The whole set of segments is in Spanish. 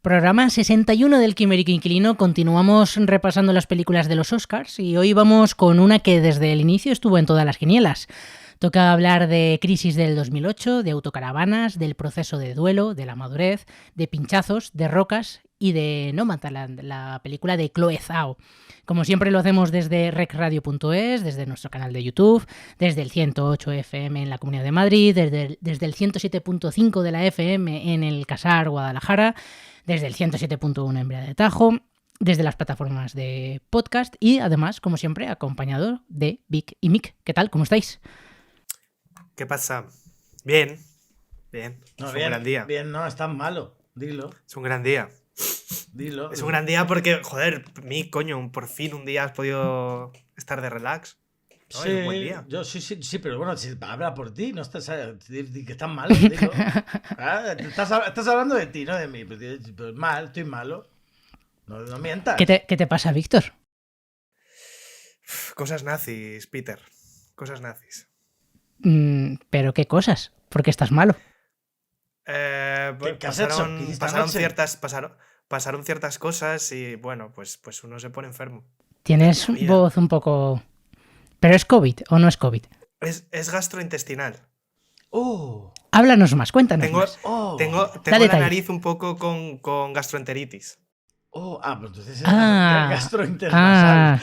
Programa 61 del Quimérico Inquilino. Continuamos repasando las películas de los Oscars y hoy vamos con una que desde el inicio estuvo en todas las quinielas. Toca hablar de Crisis del 2008, de Autocaravanas, del proceso de duelo, de la madurez, de pinchazos, de rocas y de Nomadland, la película de Chloe Zhao. Como siempre lo hacemos desde recradio.es, desde nuestro canal de YouTube, desde el 108 FM en la Comunidad de Madrid, desde el 107.5 de la FM en el Casar, Guadalajara, desde el 107.1 en Brea de Tajo, desde las plataformas de podcast y además, como siempre, acompañado de Vic y Mick. ¿Qué tal? ¿Cómo estáis? ¿Qué pasa? Bien. No, es bien, un gran día. Bien, no, es tan malo. Dilo. Es un gran día. Dilo. Es un gran día porque, joder, coño, por fin un día has podido estar de relax. ¿No? Sí, es un buen día. yo sí, pero bueno, si habla por ti, no estás que estás malo, dilo. Estás hablando de ti, no de mí. Pues estoy malo. No mientas. ¿Qué te pasa, Víctor? Cosas nazis, Peter. Cosas nazis. ¿Pero qué cosas? ¿Por qué estás malo? ¿Qué has hecho? ¿Qué hiciste anoche? Pasaron ciertas cosas y bueno, pues uno se pone enfermo. Tienes voz un poco... ¿Pero es COVID o no es COVID? Es gastrointestinal. Háblanos más, cuéntanos más. Tengo la nariz un poco con gastroenteritis. Pues entonces es gastrointestinal.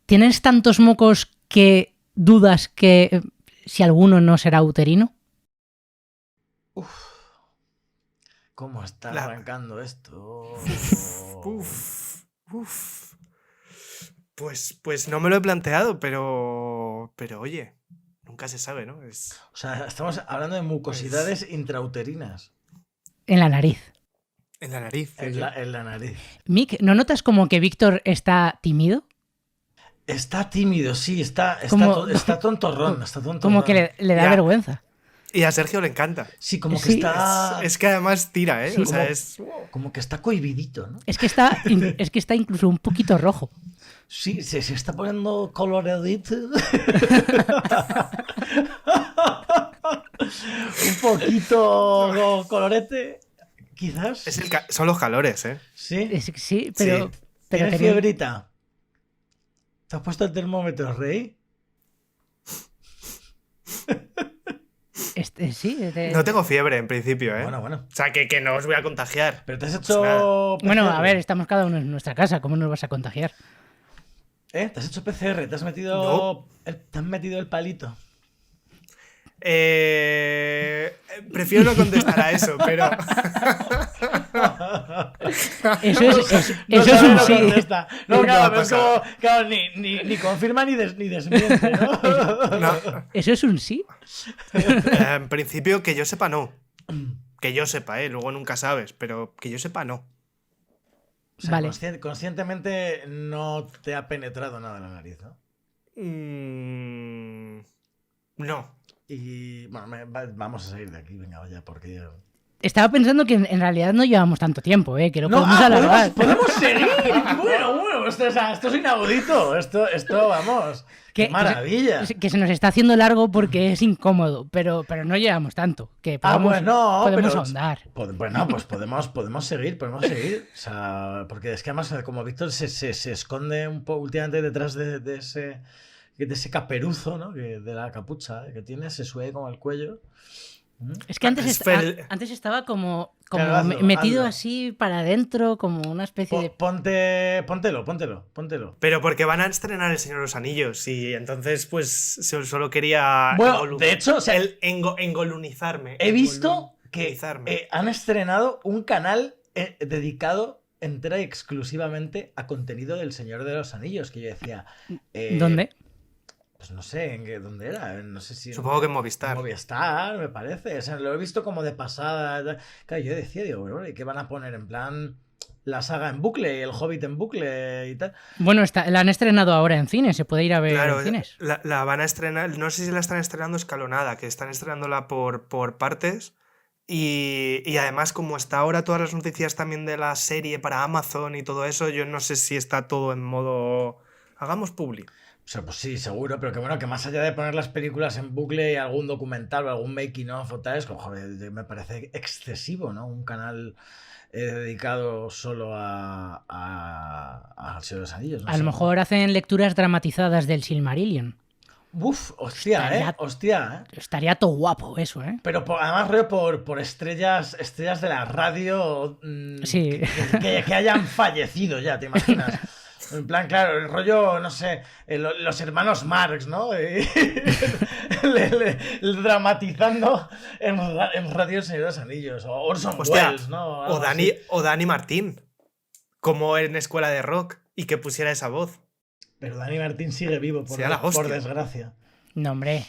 ¿Tienes tantos mocos que dudas que si alguno no será uterino? ¿Cómo está arrancando esto? Pues no me lo he planteado, pero oye, nunca se sabe, ¿no? O sea, estamos hablando de mucosidades intrauterinas. En la nariz. En la nariz. En la nariz. Mick, ¿no notas como que Víctor está tímido? Está tímido, sí, está tontorrón. Como que le da vergüenza. Y a Sergio le encanta. Sí, como que está... Es que además tira, ¿eh? Sí, o sea, como que está cohibidito, ¿no? Es que está incluso un poquito rojo. Sí, se está poniendo coloradito. Un poquito colorete, quizás. Son los calores, ¿eh? Sí. Sí, pero... ¿Tienes fiebrita? ¿Te has puesto el termómetro, Rey? No tengo fiebre, en principio, ¿eh? Bueno. O sea, que no os voy a contagiar. Pero te has hecho... Bueno, a ver, estamos cada uno en nuestra casa. ¿Cómo nos vas a contagiar? ¿Te has hecho PCR? ¿Te has metido... No. ¿Te has metido el palito? Prefiero no contestar a eso, pero... Eso es un sí. No, claro, ni confirma ni desmiente, ¿no? No. ¿Eso es un sí? En principio, que yo sepa, no. Que yo sepa, luego nunca sabes, pero que yo sepa, no. O sea, vale. Conscientemente no te ha penetrado nada en la nariz, ¿no? No. Y bueno, vamos a salir de aquí, venga, vaya, porque... Estaba pensando que en realidad no llevamos tanto tiempo, que lo podemos alargar. ¿Podemos seguir? Bueno, esto es inaudito. Esto vamos, qué maravilla. Que se nos está haciendo largo porque es incómodo, pero no llevamos tanto. Que podemos ahondar. Bueno, pues podemos seguir. O sea, porque es que además, como Víctor se esconde un poco últimamente detrás de ese caperuzo, ¿no? De la capucha que tiene, se sube como al cuello. Es que antes estaba como claro, metido hazlo. así para adentro, como una especie de... Póntelo. Pero porque van a estrenar El Señor de los Anillos y entonces pues solo quería... Bueno, de hecho, o sea, engolunizarme. He visto que han estrenado un canal dedicado entera y exclusivamente a contenido del Señor de los Anillos, que yo decía... ¿Dónde? Pues no sé dónde era, no sé si... Supongo que en Movistar. Movistar, me parece. O sea, lo he visto como de pasada. Claro, yo decía, bueno, ¿y qué van a poner? En plan, la saga en bucle y el Hobbit en bucle y tal. Bueno, la han estrenado ahora en cines, se puede ir a ver en cines. La van a estrenar, no sé si la están estrenando escalonada, que están estrenándola por partes. Y además, como está ahora todas las noticias también de la serie para Amazon y todo eso, yo no sé si está todo en modo... Hagamos publi. sea, pues sí, seguro, pero que bueno, que más allá de poner las películas en bucle y algún documental o algún making of o tal, es como, joder, me parece excesivo, ¿no? Un canal dedicado solo al Señor de los Anillos. No A sé. lo mejor hacen lecturas dramatizadas del Silmarillion. Uf, hostia, hostia, Estaría todo guapo eso, ¿eh? Pero además, creo por estrellas de la radio Sí. que hayan fallecido ya, ¿te imaginas? En plan, claro, el rollo, no sé, los hermanos Marx, ¿no? Dramatizando en Radio El Señor de los Anillos. O Orson Welles, ¿no? O Dani Martín, como en Escuela de Rock, y que pusiera esa voz. Pero Dani Martín sigue vivo, por desgracia. No, hombre.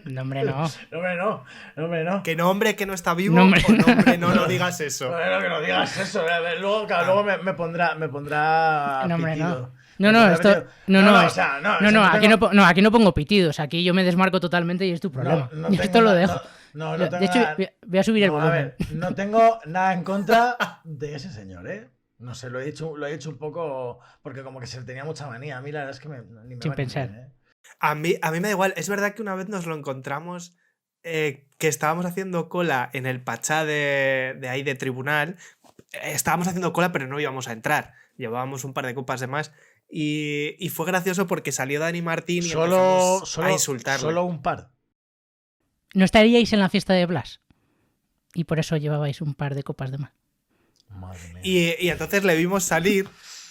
No, hombre, no. No, hombre, no. Que nombre que no está vivo, No, hombre. o nombre no digas eso. No, que no digas eso. Luego, claro, luego me pondrá No, hombre, pitido. no. Esto... Aquí no pongo pitidos. Aquí yo me desmarco totalmente y es tu problema. Esto lo dejo. De hecho, voy a subir el volumen. A ver, no tengo nada en contra de ese señor, ¿eh? No sé, lo he hecho un poco porque como que se le tenía mucha manía. A mí la verdad es que ni me Sin va pensar. Bien, ¿eh? A mí me da igual. Es verdad que una vez nos lo encontramos, que estábamos haciendo cola en el Pachá de ahí de tribunal. Estábamos haciendo cola, pero no íbamos a entrar. Llevábamos un par de copas de más. Y fue gracioso porque salió Dani Martín y empezamos a insultarle. Solo un par. ¿No estaríais en la fiesta de Blas? Y por eso llevabais un par de copas de más. Madre mía. Y entonces le vimos salir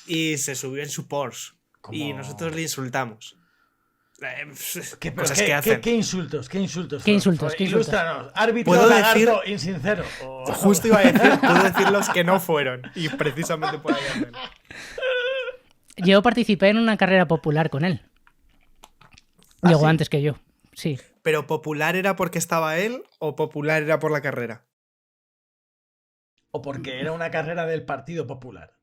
y se subió en su Porsche. Y nosotros le insultamos. Cosas que hacen. ¿Qué insultos? ¿Qué insultos? Ilústranos. Árbitro ¿Puedo lagarto insincero. Justo iba a decir, puedo decir los que no fueron. Y precisamente por ahí andan. Yo participé en una carrera popular con él. Llegó ¿sí? antes que yo, sí. ¿Pero popular era porque estaba él o popular era por la carrera? O porque era una carrera del Partido Popular.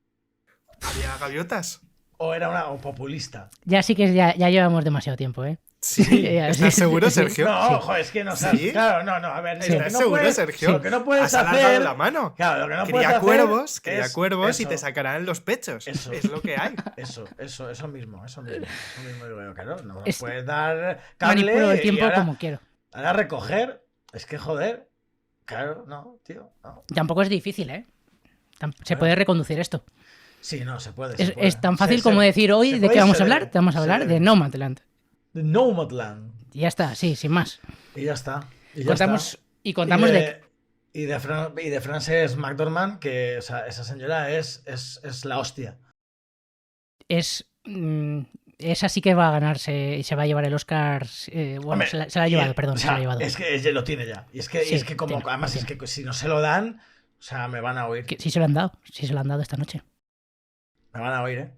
¿Había gaviotas? O era una populista. Ya sí que ya llevamos demasiado tiempo, ¿eh? Sí, ¿estás seguro, Sergio? No, ojo, es que no sabes. ¿Sí? Claro, no, a ver. ¿Estás seguro, Sergio? Lo que no puedes Has alargado hacer. la mano. Claro, lo que no Cría puedes cuervos, hacer. cría cuervos y eso. te sacarán los pechos. Eso. Es lo que hay. Eso mismo yo veo, claro. No Es- puedes dar cable Manipulo el y tiempo ahora, como quiero. ahora recoger. Es que joder. Claro, no, tío. No. Tampoco es difícil, ¿eh? Se puede reconducir esto. Sí, no, se puede. Es tan fácil como decir hoy de qué vamos a hablar. Te vamos a hablar de Nomadland. De Nomadland. Y ya está, sí, sin más. Y ya está. Contamos Y de Frances McDormand, que esa señora es la hostia. Esa sí que va a ganarse y se va a llevar el Oscar. Bueno, Hombre, se la ha llevado, perdón. O Se sea, la ha llevado. es que ella lo tiene ya. Y es que, Sí, es que como, tiene, además, tiene. es que si no se lo dan, o sea, me van a oír. Sí se lo han dado. Sí se lo han dado esta noche. Me van a oír, ¿eh?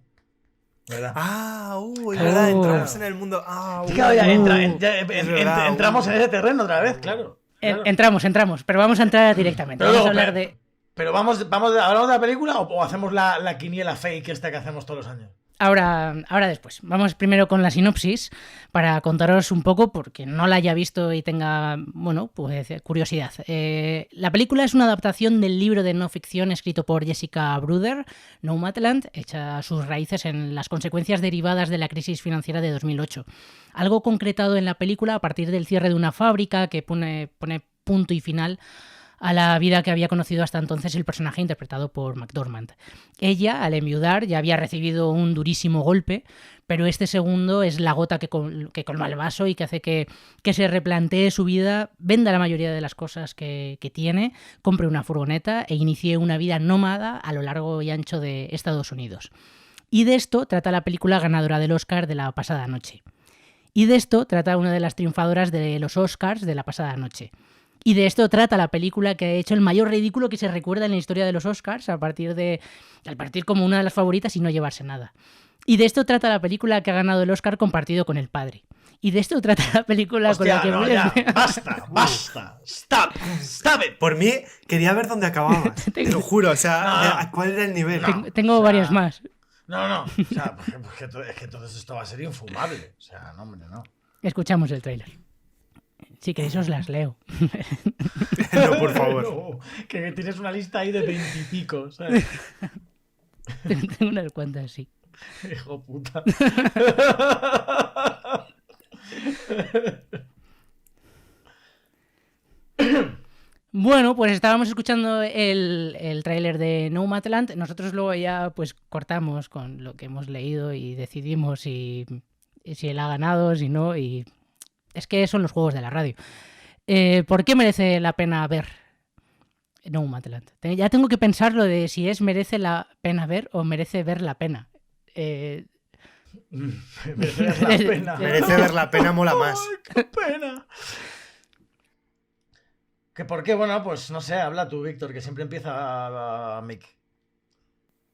¿Verdad? Es verdad, entramos en el mundo. Claro, ya verdad, entramos en ese terreno otra vez, claro. Entramos, pero vamos a entrar directamente. Pero Vamos a luego, hablar de. Pero ¿hablamos de la película o hacemos la quiniela fake esta que hacemos todos los años? Ahora después. Vamos primero con la sinopsis para contaros un poco, porque no la haya visto y tenga, bueno, pues curiosidad. La película es una adaptación del libro de no ficción escrito por Jessica Bruder, Nomadland, hecha sus raíces en las consecuencias derivadas de la crisis financiera de 2008. Algo concretado en la película a partir del cierre de una fábrica que pone punto y final a la vida que había conocido hasta entonces el personaje interpretado por McDormand. Ella, al enviudar, ya había recibido un durísimo golpe, pero este segundo es la gota que colma el vaso y que hace que se replantee su vida, venda la mayoría de las cosas que tiene, compre una furgoneta e inicie una vida nómada a lo largo y ancho de Estados Unidos. Y de esto trata la película ganadora del Oscar de la pasada noche. Y de esto trata una de las triunfadoras de los Oscars de la pasada noche. Y de esto trata la película que ha hecho el mayor ridículo que se recuerda en la historia de los Oscars, al partir como una de las favoritas y no llevarse nada. Y de esto trata la película que ha ganado el Oscar compartido con el padre. Y de esto trata la película con la que basta. Stop it. Por mí, quería ver dónde acababa. Te lo juro, o sea, ¿cuál era el nivel? Tengo varias más. No. O sea, es que entonces esto va a ser infumable. O sea, no, hombre, no. Escuchamos el tráiler. Si queréis os las leo. No, por favor. No, que tienes una lista ahí de 20 y pico, ¿sabes? Tengo unas cuantas, sí. Hijo puta. Bueno, pues estábamos escuchando el tráiler de Nomadland. Nosotros luego ya pues cortamos con lo que hemos leído y decidimos si él ha ganado, si no, y es que son los juegos de la radio. ¿Por qué merece la pena ver Nomadland? Ya tengo que pensar lo de si merece la pena ver o merece ver la pena. Merece ver la pena. Merece ver la pena, mola más. ¡Ay, qué pena! ¿Que por qué? Bueno, pues no sé, habla tú, Víctor, que siempre empieza a Mick.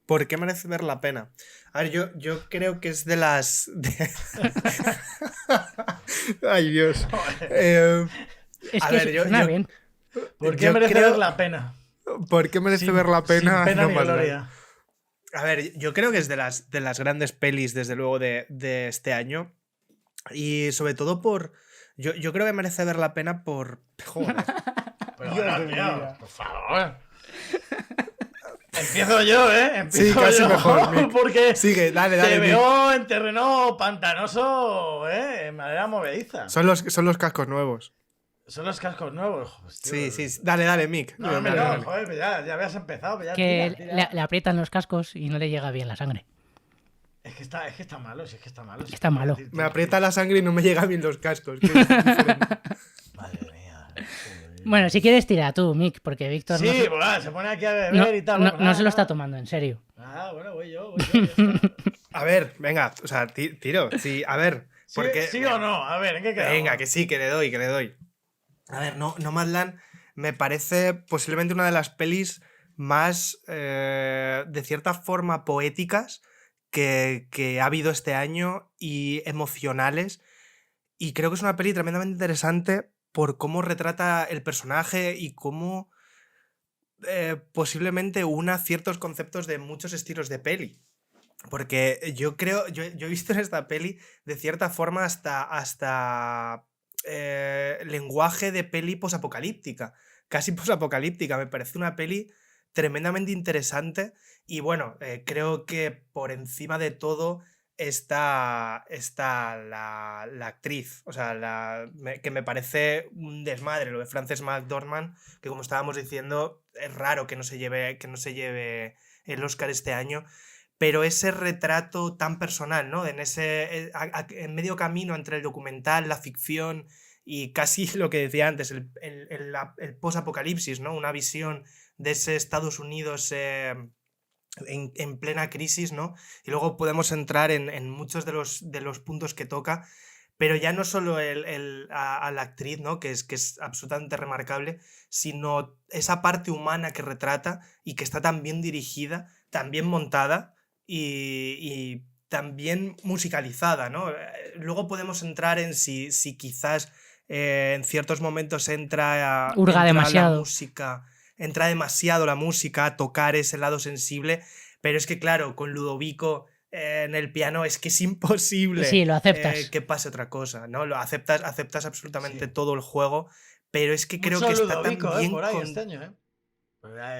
¿Por qué merece ver la pena? A ver, yo creo que es de las... Ay, Dios. Es a que ver, suena bien. ¿Por qué yo merece creo- ver la pena? ¿Por qué merece Sin- ver la pena? Sin pena No ni más gloria. A ver, yo creo que es de las grandes pelis, desde luego, de este año. Y sobre todo por... Yo creo que merece ver la pena por... Joder. Pero Dios bueno, de mi tío, vida. por favor. Empiezo yo, ¿eh? Empiezo Sí, casi yo, mejor, Mick. Porque Sigue, dale, te Mick. veo en terreno pantanoso, ¿eh? En manera movediza. Son los cascos nuevos. Son los cascos nuevos. Joder, tío. Sí. Dale, Mick. No, Dale, no, dale. joder, pues ya habías empezado. Pues ya Que tira. le aprietan los cascos y no le llega bien la sangre. Es que está malo, si es que está malo. Está malo. Me aprieta la sangre y no me llega bien los cascos. Que es diferente. Madre mía. Joder. Bueno, si quieres tira tú, Mick, porque Víctor Sí, no, se, pues va, se pone aquí a beber no- y tal. no- Bueno, no nada, se lo está nada. tomando en serio. Ah, bueno, voy yo. Ya está. A ver, venga, o sea, tiro. Sí, a ver. ¿Sí, Porque... ¿Sí o no? A ver, ¿en qué quedamos? Venga, que sí, que le doy. A ver, Nomadland me parece posiblemente una de las pelis más, de cierta forma, poéticas que ha habido este año y emocionales. Y creo que es una peli tremendamente interesante por cómo retrata el personaje y cómo posiblemente una ciertos conceptos de muchos estilos de peli. Porque yo creo, yo he visto en esta peli, de cierta forma, hasta lenguaje de peli posapocalíptica, casi posapocalíptica. Me parece una peli tremendamente interesante y bueno, creo que por encima de todo está la actriz, o sea, que me parece un desmadre, lo de Frances McDormand, que como estábamos diciendo, es raro que no se lleve el Oscar este año. Pero ese retrato tan personal, ¿no? En medio camino entre el documental, la ficción y casi lo que decía antes, el post-apocalipsis, ¿no? Una visión de ese Estados Unidos en plena crisis, ¿no? Y luego podemos entrar en muchos de los puntos que toca, pero ya no solo a la actriz, ¿no? Que es absolutamente remarcable, sino esa parte humana que retrata y que está tan bien dirigida, tan bien montada, y también musicalizada, ¿no? Luego podemos entrar en si quizás en ciertos momentos Hurga demasiado. la música, entra demasiado la música a tocar ese lado sensible, pero es que claro, con Ludovico en el piano es que es imposible Sí, lo aceptas. que pase otra cosa, ¿no? Lo aceptas absolutamente Sí. todo el juego, pero es que creo Mucho que está Ludovico, tan bien por ahí con... este año, ¿eh?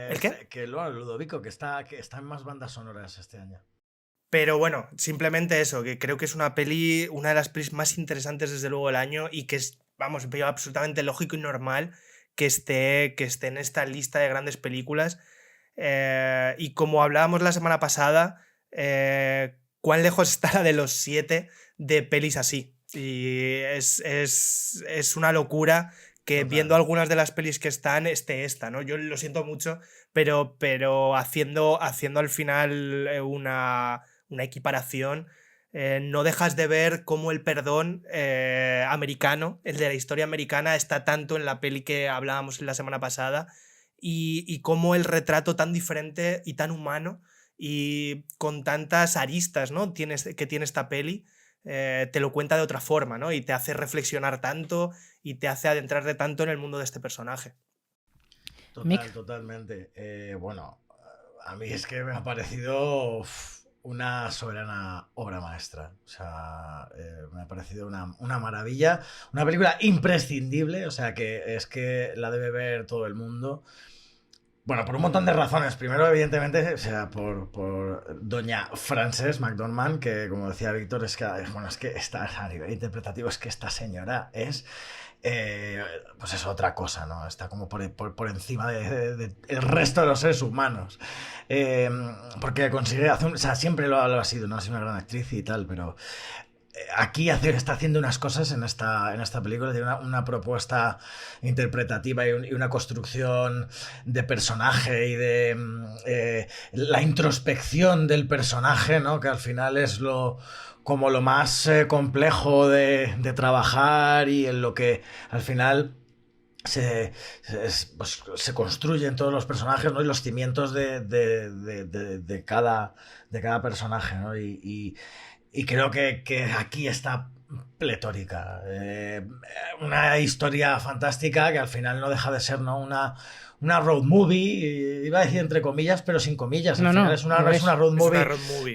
¿El qué? Que Ludovico, que está en más bandas sonoras este año. Pero bueno, simplemente eso, que creo que es una peli, una de las pelis más interesantes desde luego del año y que es, vamos, absolutamente lógico y normal que esté en esta lista de grandes películas. Y como hablábamos la semana pasada, cuán lejos está la de los 7 de pelis así. Y es una locura que Total. viendo algunas de las pelis que están, esta, ¿no? Yo lo siento mucho, pero haciendo al final una equiparación, no dejas de ver cómo el perdón americano, el de la historia americana, está tanto en la peli que hablábamos la semana pasada y cómo el retrato tan diferente y tan humano y con tantas aristas, ¿no? que tiene esta peli, te lo cuenta de otra forma, ¿no? Y te hace reflexionar tanto y te hace adentrarte tanto en el mundo de este personaje. Mick. Totalmente. Bueno, a mí es que me ha parecido una soberana obra maestra. O sea, me ha parecido una maravilla. Una película imprescindible, o sea, que es que la debe ver todo el mundo. Bueno, por un montón de razones. Primero, evidentemente, o sea, por doña Frances McDormand, que como decía Víctor, es que, bueno, es que está a nivel interpretativo, es que esta señora es, pues es otra cosa, ¿no? Está como por encima del resto de los seres humanos. Porque consigue hacer, o sea, siempre lo ha sido, ¿no? Ha sido una gran actriz y tal, pero aquí está haciendo unas cosas en esta película, tiene una propuesta interpretativa y una construcción de personaje y de la introspección del personaje, ¿no? Que al final es como lo más complejo de trabajar y en lo que al final pues, se construyen todos los personajes, ¿no? Y los cimientos de cada personaje, ¿no? Y creo que aquí está pletórica. Una historia fantástica que al final no deja de ser, ¿no? Una road movie, iba a decir entre comillas, pero sin comillas. Al final es una road movie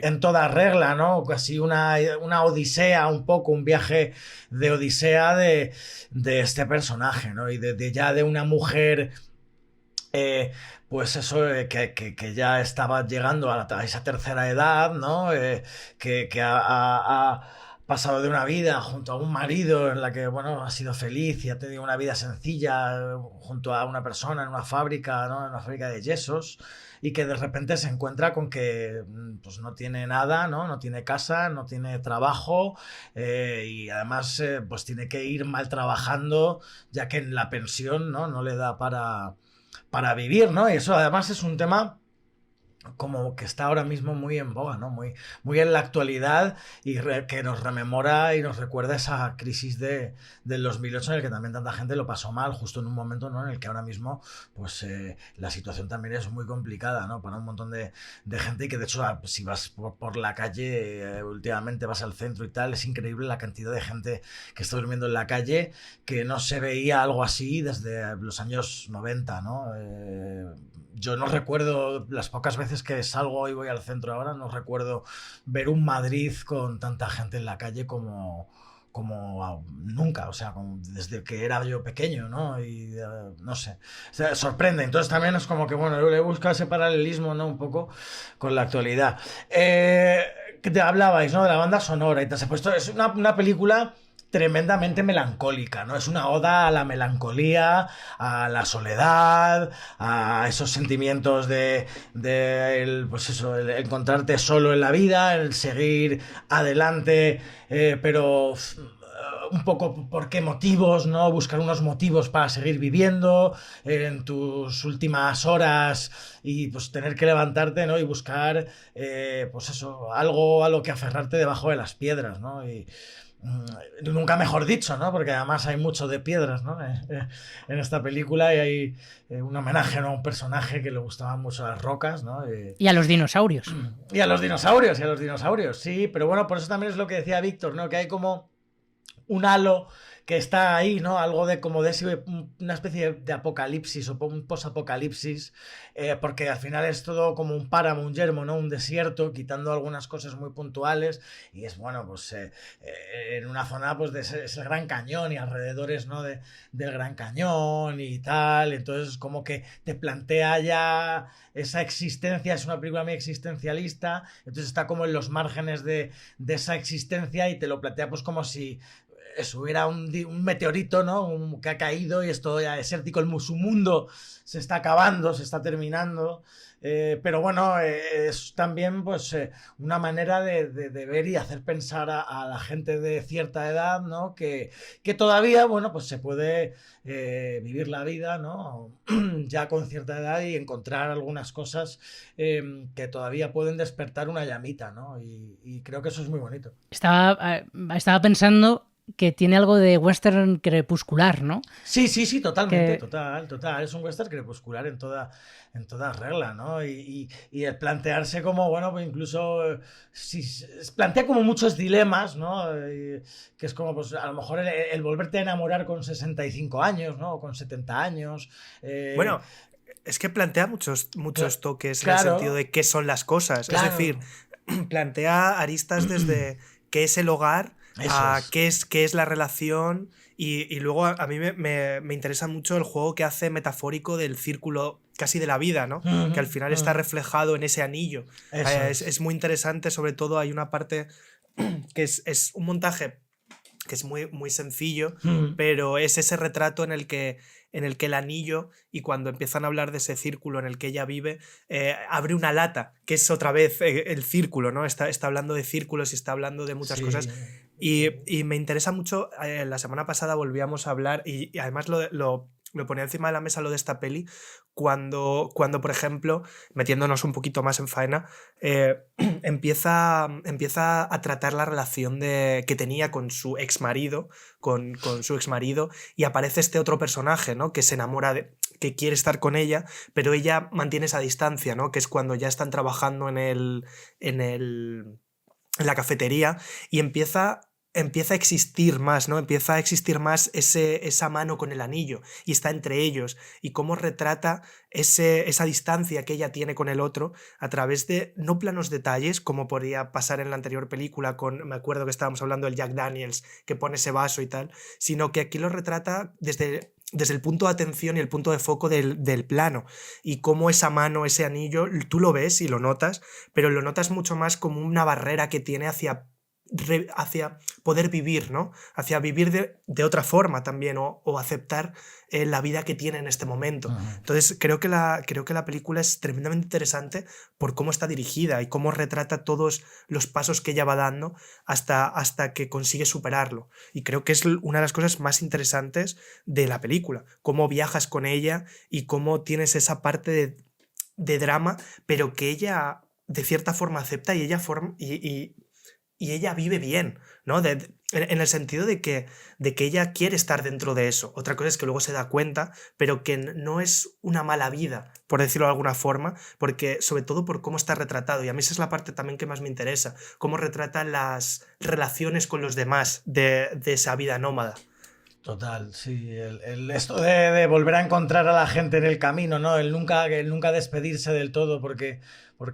en toda regla, ¿no? Casi una odisea, un poco, un viaje de odisea de este personaje, ¿no? Y ya de una mujer... pues eso, que ya estaba llegando a esa tercera edad, ¿no? Que ha pasado de una vida junto a un marido en la que, bueno, ha sido feliz y ha tenido una vida sencilla junto a una persona en una fábrica, ¿no? En una fábrica de yesos, y que de repente se encuentra con que pues no tiene nada, ¿no? No tiene casa, no tiene trabajo, y además pues tiene que ir mal trabajando, ya que en la pensión, ¿no? No le da para vivir, ¿no? Y eso además es un tema como que está ahora mismo muy en boga, ¿no? Muy en la actualidad y que nos rememora y nos recuerda esa crisis del 2008 en el que también tanta gente lo pasó mal, justo en un momento, ¿no? En el que ahora mismo pues la situación también es muy complicada, ¿no? Para un montón de gente y que de hecho si vas por la calle últimamente vas al centro y tal, es increíble la cantidad de gente que está durmiendo en la calle, que no se veía algo así desde los años 90, ¿no? Yo no recuerdo, las pocas veces que salgo y voy al centro ahora, no recuerdo ver un Madrid con tanta gente en la calle como nunca, o sea, desde que era yo pequeño, ¿no? Y no sé, o sea, sorprende. Entonces también es como que, bueno, yo le busco ese paralelismo, ¿no? Un poco con la actualidad. Que te hablabais, ¿no? De la banda sonora y te has puesto, es una película tremendamente melancólica, ¿no? Es una oda a la melancolía, a la soledad, a esos sentimientos pues eso, el encontrarte solo en la vida, el seguir adelante, pero un poco por qué motivos, ¿no? Buscar unos motivos para seguir viviendo en tus últimas horas y pues tener que levantarte, ¿no? Y buscar, pues eso, algo a lo que aferrarte debajo de las piedras, ¿no? Y nunca mejor dicho, ¿no? Porque además hay mucho de piedras, ¿no? En esta película y hay un homenaje, ¿no? A un personaje que le gustaban mucho las rocas, ¿no? Y a los dinosaurios. Y a los dinosaurios, sí, pero bueno, por eso también es lo que decía Víctor, ¿no? Que hay como un halo que está ahí, ¿no? Algo de como de una especie de apocalipsis o un posapocalipsis, porque al final es todo como un páramo, un yermo, ¿no? Un desierto, quitando algunas cosas muy puntuales, y es, bueno, pues en una zona pues de ese Gran Cañón y alrededores, ¿no? Del Gran Cañón y tal, entonces como que te plantea ya esa existencia, es una película muy existencialista, entonces está como en los márgenes de esa existencia y te lo plantea pues como si eso, hubiera un meteorito, ¿no? Que ha caído y es todo ya desértico, su mundo se está acabando, se está terminando, pero bueno, es también pues una manera de ver y hacer pensar a la gente de cierta edad, ¿no? Que todavía, bueno, pues se puede vivir la vida, ¿no? Ya con cierta edad y encontrar algunas cosas que todavía pueden despertar una llamita, ¿no? Y creo que eso es muy bonito. Estaba pensando que tiene algo de western crepuscular, ¿no? Sí, totalmente, total. Es un western crepuscular en toda regla, ¿no? Y el plantearse como, bueno, pues incluso plantea como muchos dilemas, ¿no? Que es como, pues a lo mejor el volverte a enamorar con 65 años, ¿no? O con 70 años. Bueno, es que plantea muchos toques claro, en el sentido de qué son las cosas. Claro. Es decir, plantea aristas desde qué es el hogar Eso a es. qué es la relación. Y luego a mí me interesa mucho el juego que hace metafórico del círculo casi de la vida, ¿no? Que al final está reflejado en ese anillo. Eso Es muy interesante, sobre todo hay una parte que es un montaje que es muy, muy sencillo, pero es ese retrato en el que el anillo, y cuando empiezan a hablar de ese círculo en el que ella vive, abre una lata, que es otra vez el círculo, ¿no? Está hablando de círculos y está hablando de muchas cosas. Y me interesa mucho, la semana pasada volvíamos a hablar, y además lo ponía encima de la mesa lo de esta peli, cuando por ejemplo, metiéndonos un poquito más en faena, empieza a tratar la relación que tenía con su exmarido, con su exmarido, y aparece este otro personaje, ¿no? Que se enamora que quiere estar con ella, pero ella mantiene esa distancia, ¿no? Que es cuando ya están trabajando en la cafetería, y empieza a existir más, ¿no? Empieza a existir más esa mano con el anillo, y está entre ellos, y cómo retrata esa distancia que ella tiene con el otro a través de no planos detalles, como podría pasar en la anterior película me acuerdo que estábamos hablando del Jack Daniels, que pone ese vaso y tal, sino que aquí lo retrata desde el punto de atención y el punto de foco del plano, y cómo esa mano, ese anillo, tú lo ves y lo notas, pero lo notas mucho más como una barrera que tiene hacia poder vivir, ¿no? Hacia vivir de otra forma también, o aceptar la vida que tiene en este momento. Entonces creo que la película es tremendamente interesante por cómo está dirigida y cómo retrata todos los pasos que ella va dando hasta que consigue superarlo. Y creo que es una de las cosas más interesantes de la película, cómo viajas con ella y cómo tienes esa parte de drama, pero que ella de cierta forma acepta, y ella vive bien, ¿no? En el sentido de que ella quiere estar dentro de eso. Otra cosa es que luego se da cuenta, pero que no es una mala vida, por decirlo de alguna forma, porque sobre todo por cómo está retratado. Y a mí esa es la parte también que más me interesa, cómo retrata las relaciones con los demás de esa vida nómada. Total, sí. Esto de volver a encontrar a la gente en el camino, ¿no? El nunca despedirse del todo, porque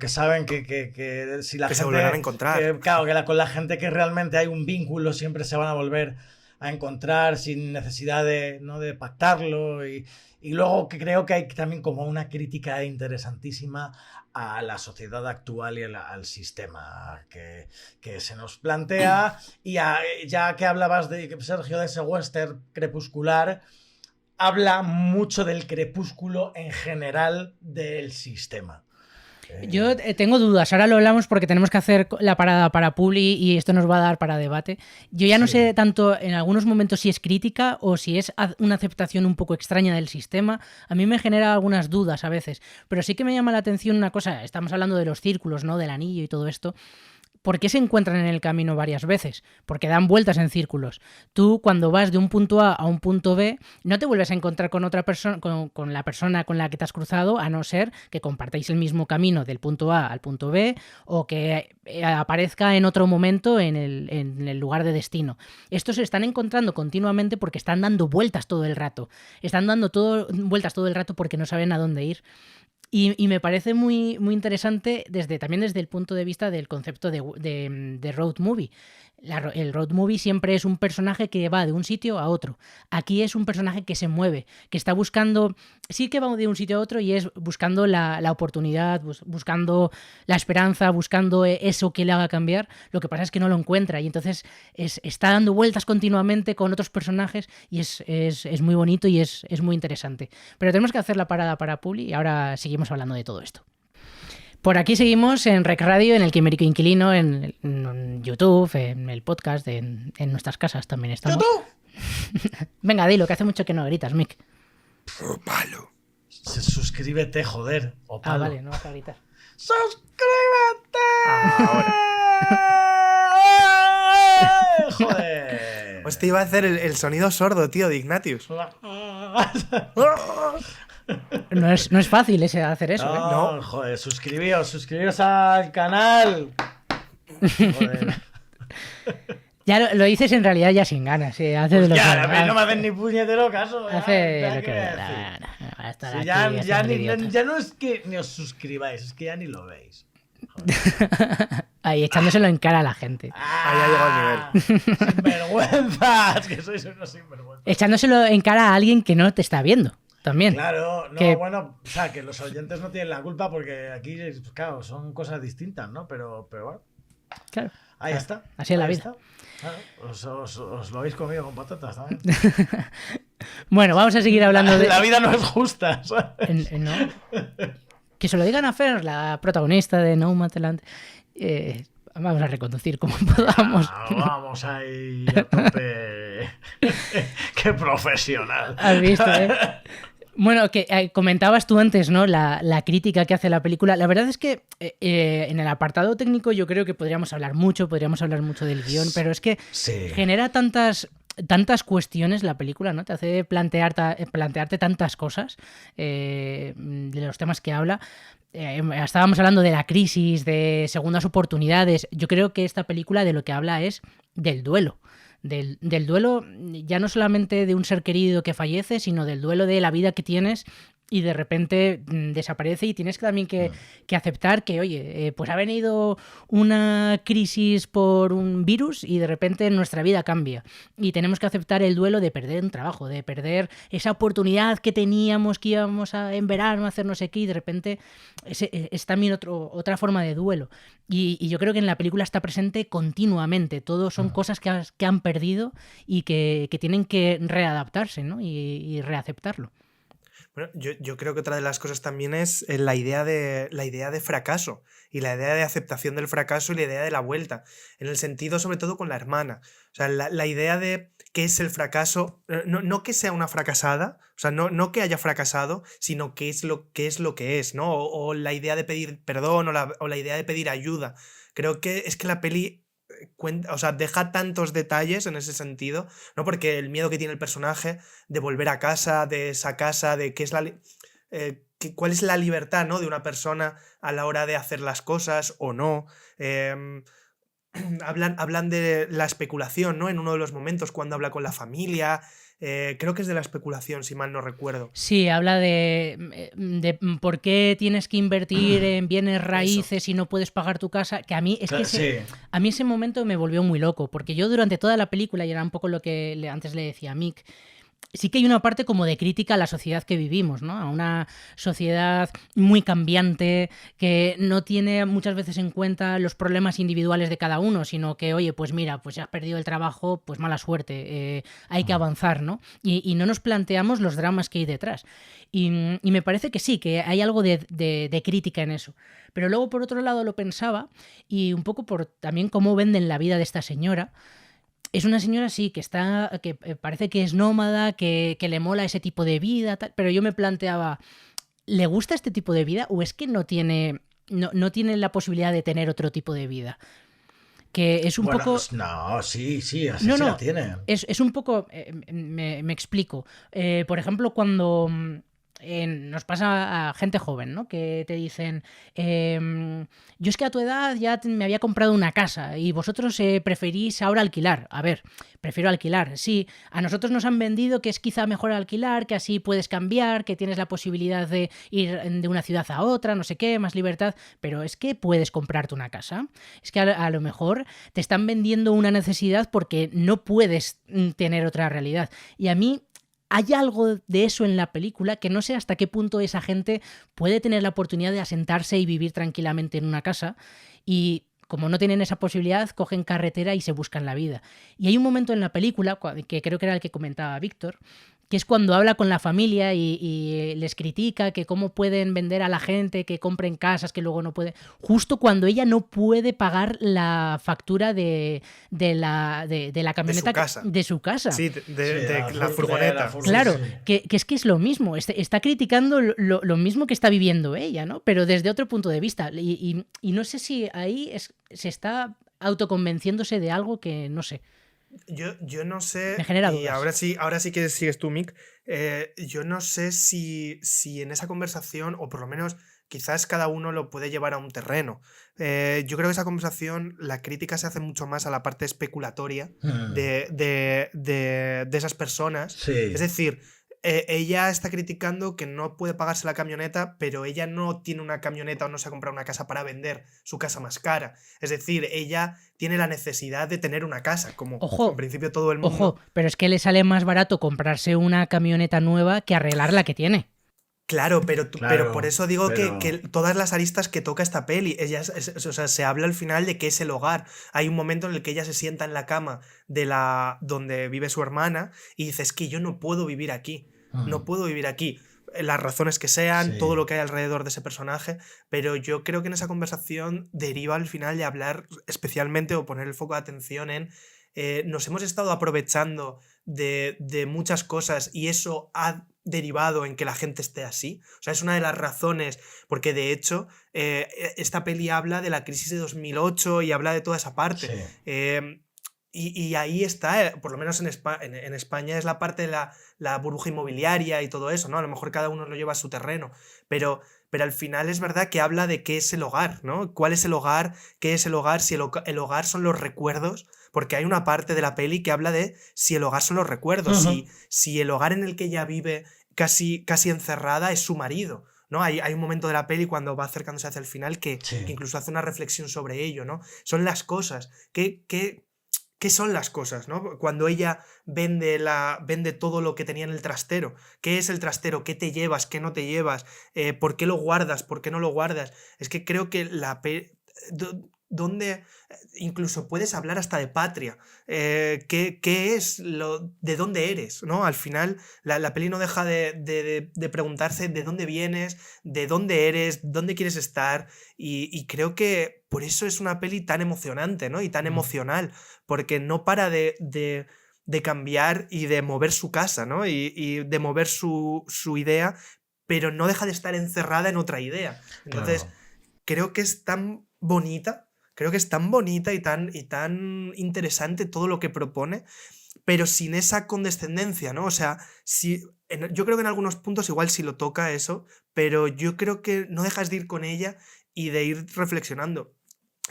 saben que si la que gente... se volverán a encontrar. Claro, con la gente que realmente hay un vínculo siempre se van a volver a encontrar sin necesidad de pactarlo. Y luego que creo que hay también como una crítica interesantísima a la sociedad actual y al sistema que se nos plantea. Y ya que hablabas, Sergio, de ese western crepuscular, habla mucho del crepúsculo en general del sistema. Yo tengo dudas, ahora lo hablamos porque tenemos que hacer la parada para Publi y esto nos va a dar para debate. Yo ya no sé tanto en algunos momentos si es crítica o si es una aceptación un poco extraña del sistema. A mí me genera algunas dudas a veces, pero sí que me llama la atención una cosa, estamos hablando de los círculos, ¿no? Del anillo y todo esto. ¿Por qué se encuentran en el camino varias veces? Porque dan vueltas en círculos. Tú, cuando vas de un punto A a un punto B, no te vuelves a encontrar con otra persona, con la persona con la que te has cruzado, a no ser que compartáis el mismo camino del punto A al punto B, o que aparezca en otro momento en el lugar de destino. Estos se están encontrando continuamente porque están dando vueltas todo el rato. Están dando vueltas todo el rato porque no saben a dónde ir. Y me parece muy, muy interesante también desde el punto de vista del concepto de road movie. El road movie siempre es un personaje que va de un sitio a otro. Aquí es un personaje que se mueve, que está buscando, sí que va de un sitio a otro y es buscando la oportunidad, buscando la esperanza, buscando eso que le haga cambiar. Lo que pasa es que no lo encuentra y entonces está dando vueltas continuamente con otros personajes y es muy bonito y es muy interesante. Pero tenemos que hacer la parada para Publi y ahora seguimos hablando de todo esto. Por aquí seguimos en Rec Radio, en el Quimérico Inquilino, en YouTube, en el podcast, en nuestras casas también estamos. ¡YouTube! Venga, dilo, que hace mucho que no gritas, Mick. Palo. Suscríbete, joder. O palo. Vale, no vas a gritar. ¡Suscríbete! Ahora. ¡Joder! Pues te iba a hacer el sonido sordo, tío, de Ignatius. No es fácil hacer eso, ¿eh? No, joder, suscribíos al canal. Joder. Ya lo dices en realidad ya sin ganas. Hace Pues de lo ya, que, a mí no me hacen ni puñetero caso. hace lo que ya no es que ni os suscribáis, es que ya ni lo veis. Ahí, echándoselo en cara a la gente. Ahí ha llegado el nivel. ¡Sinvergüenzas! Que sois unos sinvergüenzas. Echándoselo en cara a alguien que no te está viendo. También. Claro, no, que... bueno, o sea, que los oyentes no tienen la culpa porque aquí, claro, son cosas distintas, ¿no? Pero bueno. Claro. Ahí está. Así es la vida. Claro, os lo habéis comido con patatas también. Bueno, vamos a seguir hablando de... La vida no es justa, ¿sabes? No. Que se lo digan a Fer, la protagonista de Nomadland. Vamos a reconducir como podamos. Vamos ahí a tope. Qué profesional. Has visto, ¿eh? Bueno, que comentabas tú antes, ¿no? La crítica que hace la película. La verdad es que en el apartado técnico yo creo que podríamos hablar mucho del guión, pero es que genera tantas cuestiones la película, ¿no? Te hace plantearte tantas cosas de los temas que habla. Estábamos hablando de la crisis, de segundas oportunidades. Yo creo que esta película de lo que habla es del duelo. Del duelo, ya no solamente de un ser querido que fallece, sino del duelo de la vida que tienes y de repente desaparece y tienes también que aceptar que, oye, pues ha venido una crisis por un virus y de repente nuestra vida cambia. Y tenemos que aceptar el duelo de perder un trabajo, de perder esa oportunidad que teníamos, que íbamos en verano a hacer no sé qué, y de repente es también otra forma de duelo. Y yo creo que en la película está presente continuamente. Todo son cosas que han perdido y que tienen que readaptarse, ¿no? y reaceptarlo. Bueno, yo creo que otra de las cosas también es la idea de fracaso y la idea de aceptación del fracaso y la idea de la vuelta, en el sentido sobre todo con la hermana. O sea, la idea de qué es el fracaso, no que sea una fracasada, o sea, no que haya fracasado, sino qué es lo que es, ¿no? O la idea de pedir perdón o la idea de pedir ayuda. Creo que es que la peli o sea, deja tantos detalles en ese sentido, ¿no? Porque el miedo que tiene el personaje de volver a casa, de esa casa, de qué es cuál es la libertad, ¿no? De una persona a la hora de hacer las cosas o no. Hablan de la especulación, ¿no? En uno de los momentos cuando habla con la familia. Creo que es de la especulación, si mal no recuerdo. Sí, habla de por qué tienes que invertir en bienes raíces y no puedes pagar tu casa, que a mí es que a mí ese momento me volvió muy loco, porque yo durante toda la película, y era un poco lo que antes le decía a Mick, sí que hay una parte como de crítica a la sociedad que vivimos, ¿no? A una sociedad muy cambiante, que no tiene muchas veces en cuenta los problemas individuales de cada uno, sino que, oye, pues mira, pues ya has perdido el trabajo, pues mala suerte, hay que avanzar, ¿no? Y no nos planteamos los dramas que hay detrás. Y me parece que sí, que hay algo de crítica en eso. Pero luego, por otro lado, lo pensaba, y un poco por también cómo venden la vida de esta señora. Es una señora, sí, que parece que es nómada, que le mola ese tipo de vida, tal, pero yo me planteaba, ¿le gusta este tipo de vida o es que no tiene la posibilidad de tener otro tipo de vida? Que es un poco... Pues no, sí, así no, la tiene. Es un poco... me explico. Por ejemplo, cuando... nos pasa a gente joven, ¿no? Que te dicen, yo es que a tu edad ya me había comprado una casa y vosotros preferís ahora alquilar. A ver, prefiero alquilar, sí. A nosotros nos han vendido que es quizá mejor alquilar, que así puedes cambiar, que tienes la posibilidad de ir de una ciudad a otra, no sé qué, más libertad, pero es que puedes comprarte una casa. Es que a lo mejor te están vendiendo una necesidad porque no puedes tener otra realidad. Y a mí... hay algo de eso en la película que no sé hasta qué punto esa gente puede tener la oportunidad de asentarse y vivir tranquilamente en una casa y como no tienen esa posibilidad, cogen carretera y se buscan la vida. Y hay un momento en la película, que creo que era el que comentaba Víctor, que es cuando habla con la familia y les critica que cómo pueden vender a la gente, que compren casas, que luego no puede... Justo cuando ella no puede pagar la factura de la camioneta... De su casa. Sí, de la furgoneta. Claro, que es lo mismo. Está criticando lo mismo que está viviendo ella, ¿no? Pero desde otro punto de vista. Y no sé si ahí se está autoconvenciéndose de algo que no sé. Yo no sé, me genera y dudas. ahora sí que sigues tú, Mick, yo no sé si en esa conversación, o por lo menos quizás cada uno lo puede llevar a un terreno. Yo creo que esa conversación, la crítica se hace mucho más a la parte especulatoria de esas personas. Sí. Es decir, ella está criticando que no puede pagarse la camioneta, pero ella no tiene una camioneta o no se ha comprado una casa para vender su casa más cara. Es decir, ella tiene la necesidad de tener una casa, como en principio todo el mundo. Ojo, pero es que le sale más barato comprarse una camioneta nueva que arreglar la que tiene. Claro, pero por eso digo que todas las aristas que toca esta peli, o sea, se habla al final de que es el hogar. Hay un momento en el que ella se sienta en la cama donde vive su hermana y dice, es que yo no puedo vivir aquí, no puedo vivir aquí. Las razones que sean, todo lo que hay alrededor de ese personaje, pero yo creo que en esa conversación deriva al final de hablar especialmente o poner el foco de atención en nos hemos estado aprovechando de muchas cosas y eso ha derivado en que la gente esté así. O sea, es una de las razones, porque de hecho esta peli habla de la crisis de 2008 y habla de toda esa parte. Sí. Y ahí está, por lo menos en España es la parte de la burbuja inmobiliaria y todo eso, ¿no? A lo mejor cada uno lo lleva a su terreno, pero al final es verdad que habla de qué es el hogar, ¿no? ¿Cuál es el hogar? ¿Qué es el hogar? Si el hogar son los recuerdos, porque hay una parte de la peli que habla de si el hogar son los recuerdos, si el hogar en el que ella vive casi encerrada es su marido, ¿no? Hay un momento de la peli cuando va acercándose hacia el final que incluso hace una reflexión sobre ello, ¿no? Son las cosas, ¿Qué son las cosas, ¿no? Cuando ella vende todo lo que tenía en el trastero. ¿Qué es el trastero? ¿Qué te llevas? ¿Qué no te llevas? ¿Por qué lo guardas? ¿Por qué no lo guardas? Es que creo que donde incluso puedes hablar hasta de patria. ¿Qué es de dónde eres? ¿No? Al final la peli no deja de preguntarse de dónde vienes, de dónde eres, dónde quieres estar, y creo que por eso es una peli tan emocionante, ¿no? Y tan emocional, porque no para de cambiar y de mover su casa, ¿no? Y de mover su idea, pero no deja de estar encerrada en otra idea. Entonces, creo que es tan bonita. Creo que es tan bonita y tan interesante todo lo que propone, pero sin esa condescendencia, ¿no? O sea, yo creo que en algunos puntos igual sí lo toca eso, pero yo creo que no dejas de ir con ella y de ir reflexionando.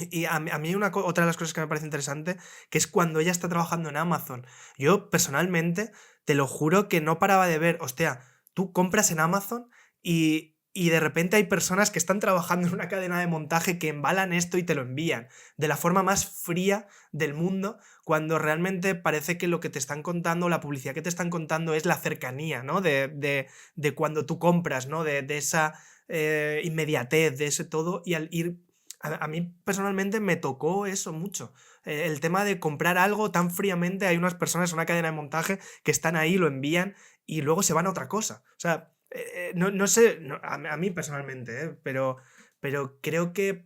Y a mí otra de las cosas que me parece interesante, que es cuando ella está trabajando en Amazon. Yo, personalmente, te lo juro que no paraba de ver, hostia, tú compras en Amazon y de repente hay personas que están trabajando en una cadena de montaje que embalan esto y te lo envían de la forma más fría del mundo, cuando realmente parece que lo que te están contando, la publicidad que te están contando es la cercanía, ¿no? De cuando tú compras, ¿no? De esa inmediatez, de ese todo, y al ir... A mí personalmente me tocó eso mucho. El tema de comprar algo tan fríamente, hay unas personas, una cadena de montaje que están ahí, lo envían y luego se van a otra cosa. O sea, no sé, a mí personalmente, pero creo que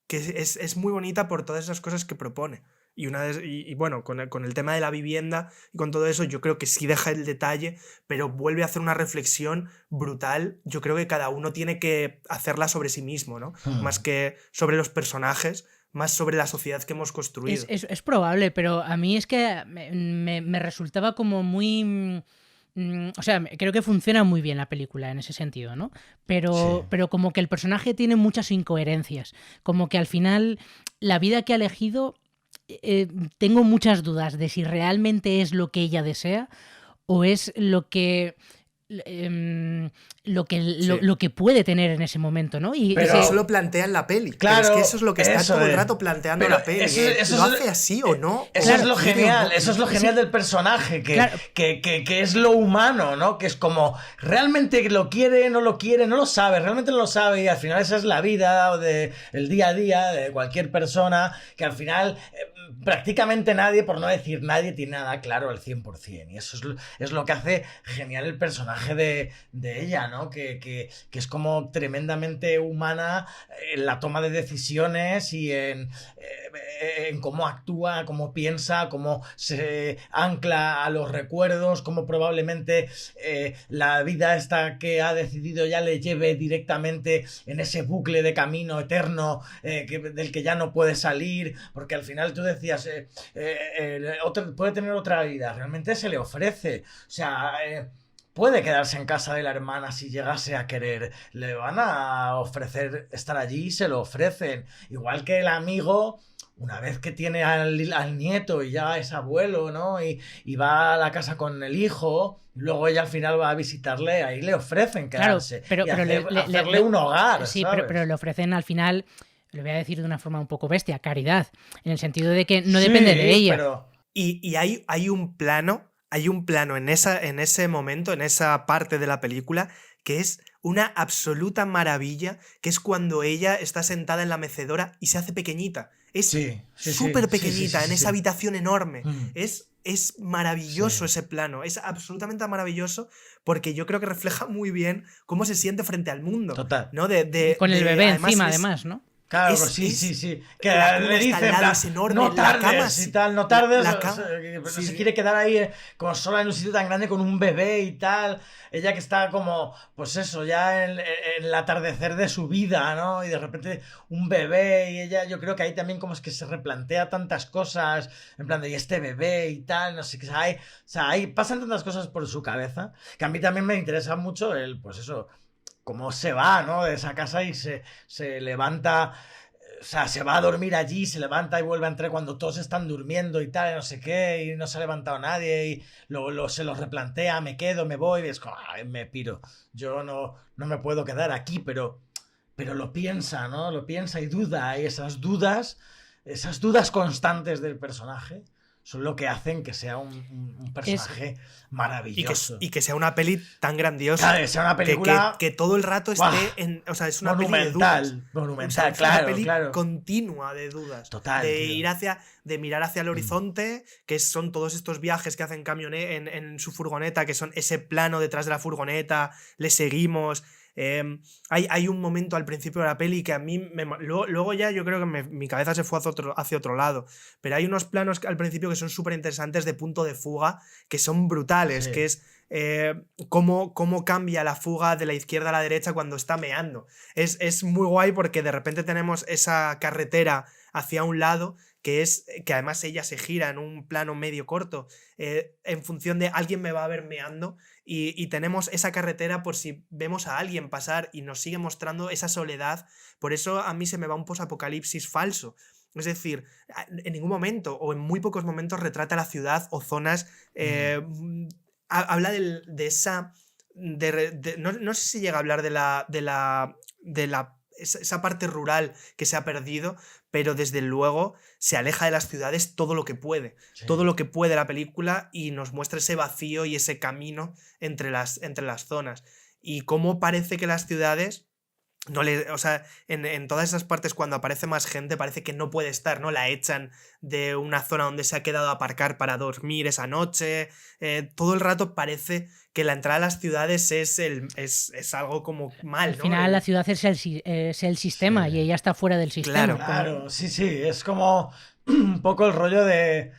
es muy bonita por todas esas cosas que propone. Y bueno, con el tema de la vivienda y con todo eso, yo creo que sí deja el detalle, pero vuelve a hacer una reflexión brutal. Yo creo que cada uno tiene que hacerla sobre sí mismo, ¿no? Más que sobre los personajes, más sobre la sociedad que hemos construido. Es probable, pero a mí es que me resultaba como muy... O sea, creo que funciona muy bien la película en ese sentido, ¿no? Pero como que el personaje tiene muchas incoherencias. Como que al final la vida que ha elegido... tengo muchas dudas de si realmente es lo que ella desea o es lo que puede tener en ese momento, ¿no? Pero eso lo plantea en la peli. Claro, pero es que eso es lo que está todo el rato planteando la peli. ¿Lo hace así o no? Eso es lo genial, eso es lo genial del personaje, que es lo humano, ¿no? Que es como, realmente lo quiere, no lo quiere, no lo sabe, realmente no lo sabe, y al final esa es la vida el día a día de cualquier persona, que al final prácticamente nadie, por no decir nadie, tiene nada claro al 100%, y eso es lo que hace genial el personaje de ella, ¿no? Que es como tremendamente humana en la toma de decisiones y en cómo actúa, cómo piensa, cómo se ancla a los recuerdos, cómo probablemente la vida esta que ha decidido ya le lleve directamente en ese bucle de camino eterno del que ya no puede salir, porque al final tú decías puede tener otra vida, realmente se le ofrece, o sea... puede quedarse en casa de la hermana si llegase a querer. Le van a ofrecer estar allí y se lo ofrecen. Igual que el amigo una vez que tiene al nieto y ya es abuelo, ¿no? Y va a la casa con el hijo, y luego ella al final va a visitarle, ahí le ofrecen quedarse. Claro, pero hacerle un hogar, sí, ¿sabes? pero le ofrecen al final, lo voy a decir de una forma un poco bestia, caridad, en el sentido de que no depende de ella. Pero... Y hay un plano en ese momento, en esa parte de la película, que es una absoluta maravilla, que es cuando ella está sentada en la mecedora y se hace pequeñita. Es súper pequeñita, en esa habitación enorme. Es maravilloso ese plano, es absolutamente maravilloso, porque yo creo que refleja muy bien cómo se siente frente al mundo. Total. ¿No? Con el bebé encima, además, ¿no? Claro, sí. Que le dice, enorme, no tardes cama, y tal, no tardes. Sí. Se quiere quedar ahí como sola en un sitio tan grande con un bebé y tal. Ella que está como, pues eso, ya en el atardecer de su vida, ¿no? Y de repente un bebé y ella, yo creo que ahí también como es que se replantea tantas cosas, en plan de, y este bebé y tal, no sé qué. O sea, ahí pasan tantas cosas por su cabeza que a mí también me interesa mucho pues eso, cómo se va, ¿no? De esa casa y se levanta, o sea, se va a dormir allí, se levanta y vuelve a entrar cuando todos están durmiendo y tal, y no sé qué, y no se ha levantado nadie, y luego se los replantea, me quedo, me voy, y es como, me piro. Yo no me puedo quedar aquí, pero lo piensa, ¿no? Lo piensa y duda, y esas dudas constantes del personaje son lo que hacen que sea un personaje maravilloso. Y que sea una peli tan grandiosa. Claro, que sea una película... Que todo el rato esté en... O sea, es una peli de dudas. Monumental, o sea, es claro, una peli claro. continua de dudas. Total, de mirar hacia el horizonte, que son todos estos viajes que hacen en su furgoneta, que son ese plano detrás de la furgoneta, le seguimos... Hay un momento al principio de la peli que a mí luego ya yo creo que mi cabeza se fue hacia otro lado, pero hay unos planos al principio que son súper interesantes de punto de fuga, que son brutales, que es cómo cambia la fuga de la izquierda a la derecha cuando está meando. Es muy guay porque de repente tenemos esa carretera hacia un lado que además ella se gira en un plano medio corto en función de alguien me va a ver meando, y tenemos esa carretera por si vemos a alguien pasar y nos sigue mostrando esa soledad. Por eso a mí se me va un posapocalipsis falso. Es decir, en ningún momento o en muy pocos momentos retrata la ciudad o zonas. Habla de esa... no sé si llega a hablar de esa parte rural que se ha perdido, pero desde luego se aleja de las ciudades todo lo que puede. Sí. Todo lo que puede la película, y nos muestra ese vacío y ese camino entre las zonas. Y cómo parece que las ciudades... o sea, en todas esas partes cuando aparece más gente parece que no puede estar, ¿no? La echan de una zona donde se ha quedado a aparcar para dormir esa noche. Todo el rato parece que la entrada a las ciudades es algo como mal, ¿no? Al final la ciudad es el sistema, y ella está fuera del sistema. Claro, sí, es como un poco el rollo de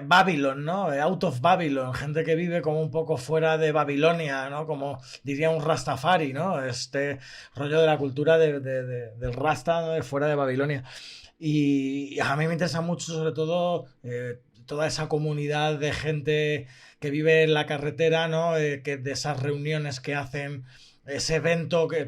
Babylon, ¿no? Out of Babylon, gente que vive como un poco fuera de Babilonia, ¿no? Como diría un Rastafari, ¿no? Este rollo de la cultura del Rasta, ¿no? De fuera de Babilonia. Y a mí me interesa mucho, sobre todo, toda esa comunidad de gente que vive en la carretera, ¿no? Que de esas reuniones que hacen, ese evento que,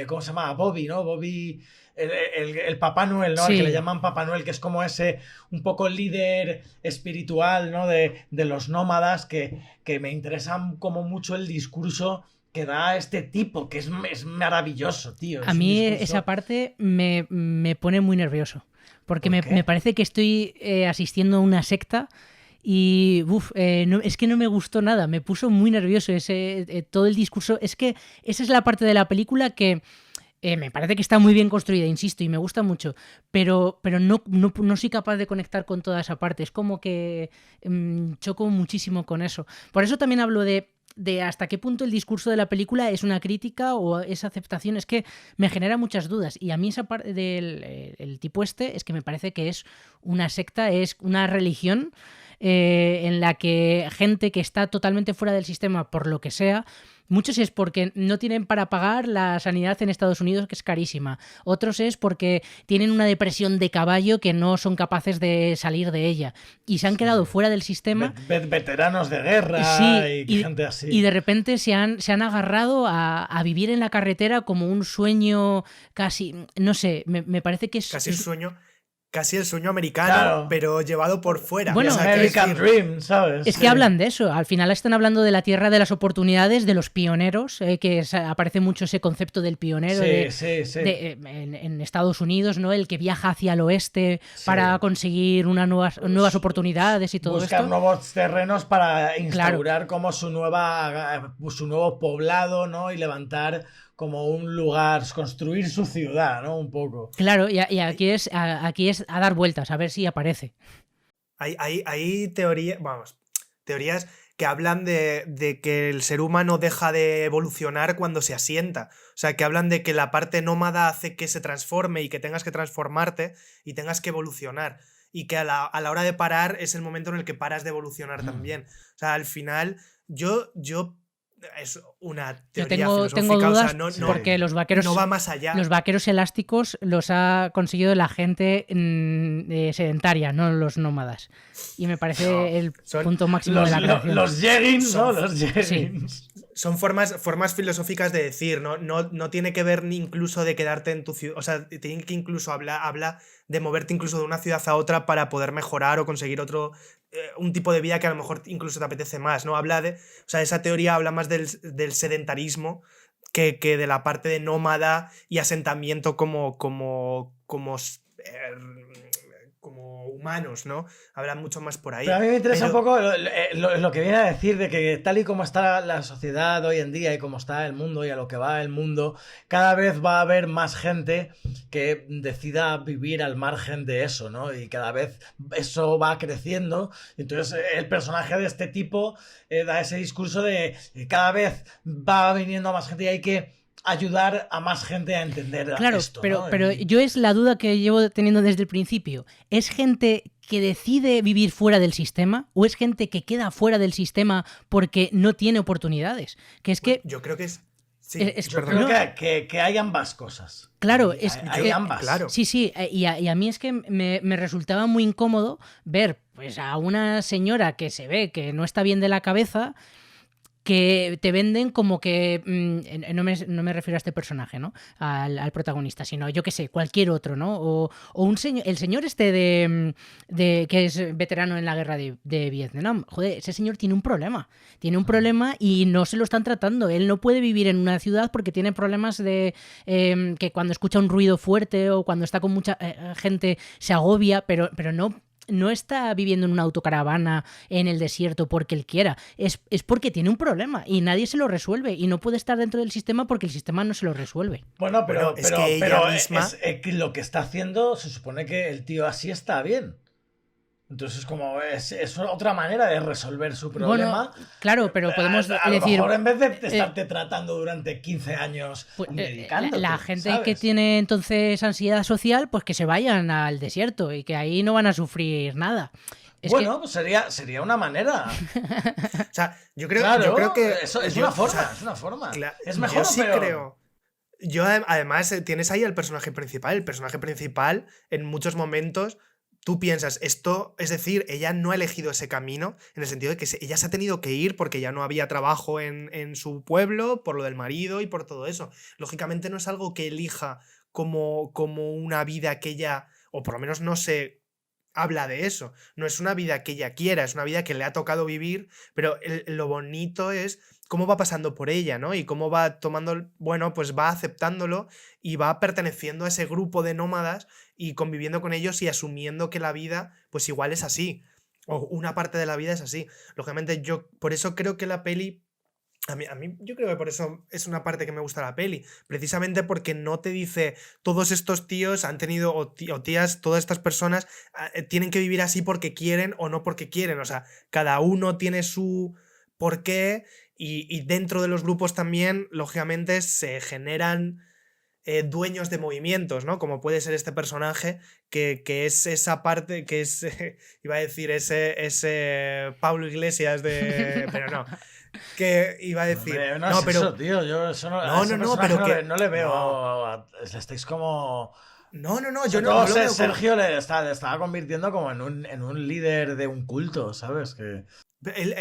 ¿cómo se llama? Bobby, ¿no? Bobby... El Papá Noel, ¿no? Sí. Al que le llaman Papá Noel, que es como ese un poco líder espiritual, ¿no? De los nómadas, que me interesan como mucho el discurso que da este tipo, que es maravilloso, tío. A mí esa parte me pone muy nervioso, porque me parece que estoy asistiendo a una secta. Y es que no me gustó nada, me puso muy nervioso todo el discurso. Es que esa es la parte de la película que me parece que está muy bien construida, insisto, y me gusta mucho, pero no soy capaz de conectar con toda esa parte. Es como que choco muchísimo con eso. Por eso también hablo de hasta qué punto el discurso de la película es una crítica o es aceptación. Es que me genera muchas dudas, y a mí esa parte del tipo es que me parece que es una secta, es una religión en la que gente que está totalmente fuera del sistema por lo que sea. Muchos es porque no tienen para pagar la sanidad en Estados Unidos, que es carísima. Otros es porque tienen una depresión de caballo que no son capaces de salir de ella. Y se han quedado fuera del sistema. Veteranos de guerra y gente así. Y de repente se han agarrado a vivir en la carretera como un sueño casi... No sé, me parece que es... Casi un sueño casi el sueño americano, Claro. pero llevado por fuera. Bueno, O sea, quiero American decir, Dream, ¿sabes? Es que hablan de eso, al final están hablando de la tierra de las oportunidades, de los pioneros, aparece mucho ese concepto del pionero Sí. en Estados Unidos, ¿no? El que viaja hacia el oeste Sí. para conseguir nuevas oportunidades y todo Buscar esto. nuevos terrenos para instaurar como su nuevo poblado, ¿no? Y levantar como un lugar, construir su ciudad, ¿no? Un poco. Claro, y aquí es a dar vueltas, a ver si aparece. hay teorías que hablan de que el ser humano deja de evolucionar cuando se asienta. O sea, que hablan de que la parte nómada hace que se transforme y que tengas que transformarte y tengas que evolucionar. Y que a la hora de parar es el momento en el que paras de evolucionar también. O sea, al final, yo es una Yo teoría tengo filosófica, dudas o sea, no porque los vaqueros va más allá. Los vaqueros elásticos los ha conseguido la gente sedentaria, no los nómadas. Y me parece No, el son punto máximo de la creación. Los jeggings, ¿no? Son- Los jeggings. Son formas filosóficas de decir, no tiene que ver ni incluso de quedarte en tu ciudad, o sea, tiene que incluso habla de moverte incluso de una ciudad a otra para poder mejorar o conseguir un tipo de vida que a lo mejor incluso te apetece más, ¿no? O sea, esa teoría habla más del sedentarismo que de la parte de nómada y asentamiento como humanos, ¿no? Hablan mucho más por ahí. Pero a mí me interesa Pero- un poco lo que viene a decir de que tal y como está la sociedad hoy en día y como está el mundo y a lo que va el mundo, cada vez va a haber más gente que decida vivir al margen de eso, ¿no? Y cada vez eso va creciendo. Entonces el personaje de este tipo da ese discurso de que cada vez va viniendo más gente y hay que ayudar a más gente a entender Claro, esto, pero, ¿no? pero yo es la duda que llevo teniendo desde el principio. ¿Es gente que decide vivir fuera del sistema o es gente que queda fuera del sistema porque no tiene oportunidades? Que es que, yo creo que es... Sí, Yo perdón. creo que hay ambas cosas. claro, Hay ambas. Claro. Sí, y a mí es que me resultaba muy incómodo ver pues a una señora que se ve que no está bien de la cabeza, que te venden como que no me refiero a este personaje, ¿no? Al protagonista, sino yo qué sé, cualquier otro, ¿no? O un señor, el señor este de que es veterano en la guerra de Vietnam. Joder, ese señor tiene un problema. Tiene un problema y no se lo están tratando. Él no puede vivir en una ciudad porque tiene problemas de que cuando escucha un ruido fuerte o cuando está con mucha gente se agobia, pero no está viviendo en una autocaravana en el desierto porque él quiera. Es porque tiene un problema y nadie se lo resuelve y no puede estar dentro del sistema porque el sistema no se lo resuelve. Bueno, pero Es que ella misma... que lo que está haciendo, se supone que el tío así está bien. Entonces, como es otra manera de resolver su problema. Bueno, claro, pero podemos a lo decir... mejor en vez de estarte tratando durante 15 años pues, medicándote, la gente ¿sabes? que tiene entonces ansiedad social, pues que se vayan al desierto y que ahí no van a sufrir nada. Bueno, pues sería una manera. O sea, yo creo que... Eso es yo- una forma, o sea, es una forma. Es yo mejor, sí pero... creo. Yo además tienes ahí al personaje principal. El personaje principal, en muchos momentos, tú piensas, esto, es decir, ella no ha elegido ese camino, en el sentido de que ella se ha tenido que ir porque ya no había trabajo en su pueblo, por lo del marido y por todo eso. Lógicamente no es algo que elija como una vida que ella, o por lo menos no se habla de eso. No es una vida que ella quiera, es una vida que le ha tocado vivir, pero lo bonito es cómo va pasando por ella, ¿no? Y cómo va tomando, bueno, pues va aceptándolo y va perteneciendo a ese grupo de nómadas y conviviendo con ellos y asumiendo que la vida, pues igual es así, o una parte de la vida es así. Lógicamente yo, por eso creo que la peli, a mí yo creo que por eso es una parte que me gusta la peli, precisamente porque no te dice todos estos tíos han tenido, o tías, todas estas personas tienen que vivir así porque quieren o no porque quieren, o sea, cada uno tiene su porqué y dentro de los grupos también, lógicamente, se generan dueños de movimientos, ¿no? Como puede ser este personaje, que es esa parte, que es, iba a decir, ese Pablo Iglesias de... pero no. Que iba a decir... Hombre, no, es pero... eso, tío. Yo eso No, pero no que... le veo. No. Le estáis como No, O sea, yo no lo veo como... Sergio le estaba convirtiendo como en un líder de un culto, ¿sabes? Que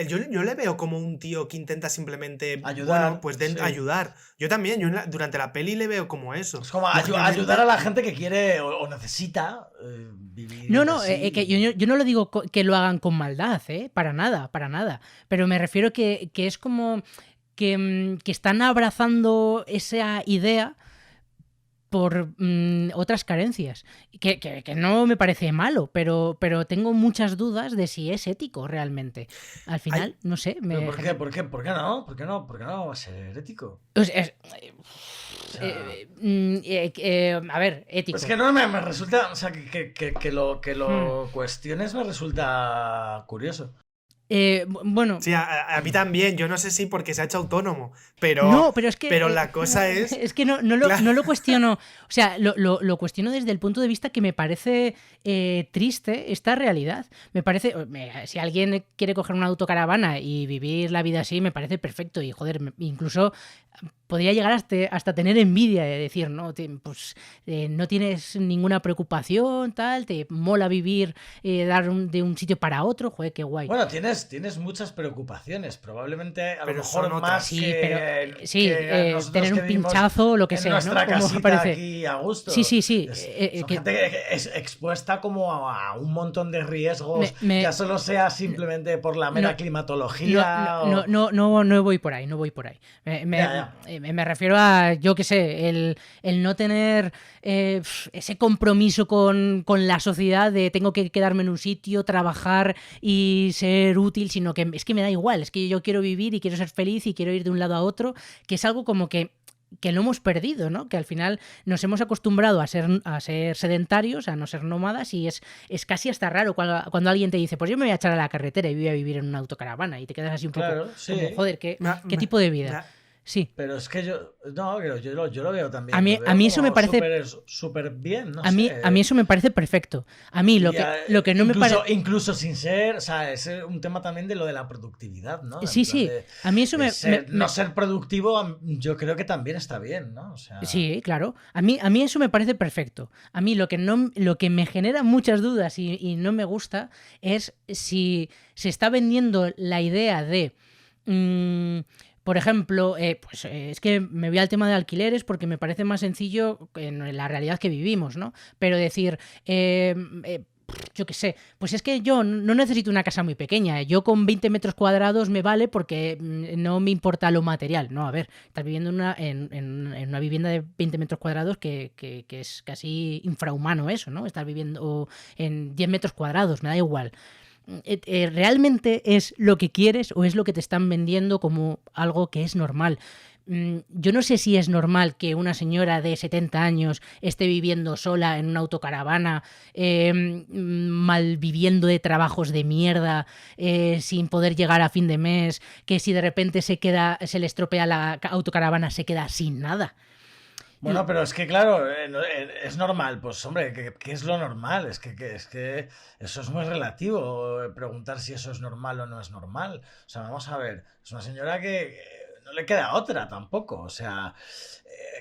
Yo le veo como un tío que intenta simplemente, ayudar, bueno, pues sí. ayudar. Yo también, durante la peli le veo como eso. Es como Lógicamente, ayudar a la gente que quiere o necesita vivir No, así. que yo no lo digo que lo hagan con maldad, para nada, para nada. Pero me refiero que es como que están abrazando esa idea por otras carencias. Que no me parece malo, pero tengo muchas dudas de si es ético realmente. Al final, no sé. ¿Pero por qué? ¿Por qué no? ¿Por qué no? ¿Por qué no va a ser ético? O sea, O sea, a ver, ético. es que no me resulta. O sea, que lo cuestiones me resulta curioso. Bueno. Sí, a mí también. Yo no sé si porque se ha hecho autónomo, pero, No, pero es que. pero la cosa es. Es que no Claro. lo cuestiono. O sea, lo cuestiono desde el punto de vista que me parece triste esta realidad. Me parece. Si alguien quiere coger una autocaravana y vivir la vida así, me parece perfecto. Y joder, incluso podría llegar hasta tener envidia de decir, no, pues no tienes ninguna preocupación, tal, te mola vivir, de un sitio para otro, joder, qué guay. Bueno, tienes muchas preocupaciones, probablemente a lo Pero mejor son otras. más Sí, que, pero sí, que nosotros tener que un vivimos pinchazo o lo que en sea, nuestra ¿no? Como casita parece. aquí a gusto. Sí. Son gente que es expuesta como a un montón de riesgos, ya solo sea simplemente por la mera climatología. No voy por ahí, no voy por ahí. Me refiero a, yo qué sé, el no tener ese compromiso con la sociedad de tengo que quedarme en un sitio, trabajar y ser útil, sino que es que me da igual, es que yo quiero vivir y quiero ser feliz y quiero ir de un lado a otro, que es algo como que lo hemos perdido, ¿no? Que al final nos hemos acostumbrado a ser sedentarios, a no ser nómadas, y es casi hasta raro cuando alguien te dice, pues yo me voy a echar a la carretera y voy a vivir en una autocaravana, y te quedas así un poco como, joder, ¿qué tipo de vida? Sí. Pero es que yo lo veo también. A mí eso me parece súper bien, no a sé. mí eso me parece perfecto. A mí lo que no me parece... Incluso sin ser... O sea, es un tema también de lo de la productividad, ¿no? Sí. A mí eso no ser productivo yo creo que también está bien, ¿no? O sea... Sí, claro. A mí eso me parece perfecto. A mí lo que me genera muchas dudas y no me gusta es si se está vendiendo la idea de... por ejemplo, es que me voy al tema de alquileres porque me parece más sencillo en la realidad que vivimos, ¿no? Pero decir, yo qué sé, pues es que yo no necesito una casa muy pequeña. Yo con 20 metros cuadrados me vale porque no me importa lo material. No, a ver, estás viviendo en una vivienda de 20 metros cuadrados que es casi infrahumano eso, ¿no? Estás viviendo en 10 metros cuadrados, me da igual. ¿Realmente es lo que quieres o es lo que te están vendiendo como algo que es normal? Yo no sé si es normal que una señora de 70 años esté viviendo sola en una autocaravana, malviviendo de trabajos de mierda, sin poder llegar a fin de mes, que si de repente se le estropea la autocaravana se queda sin nada. Bueno, pero es que claro, es normal. Pues hombre, ¿qué es lo normal? Es que eso es muy relativo, preguntar si eso es normal o no es normal. O sea, vamos a ver, es una señora que no le queda otra tampoco. O sea,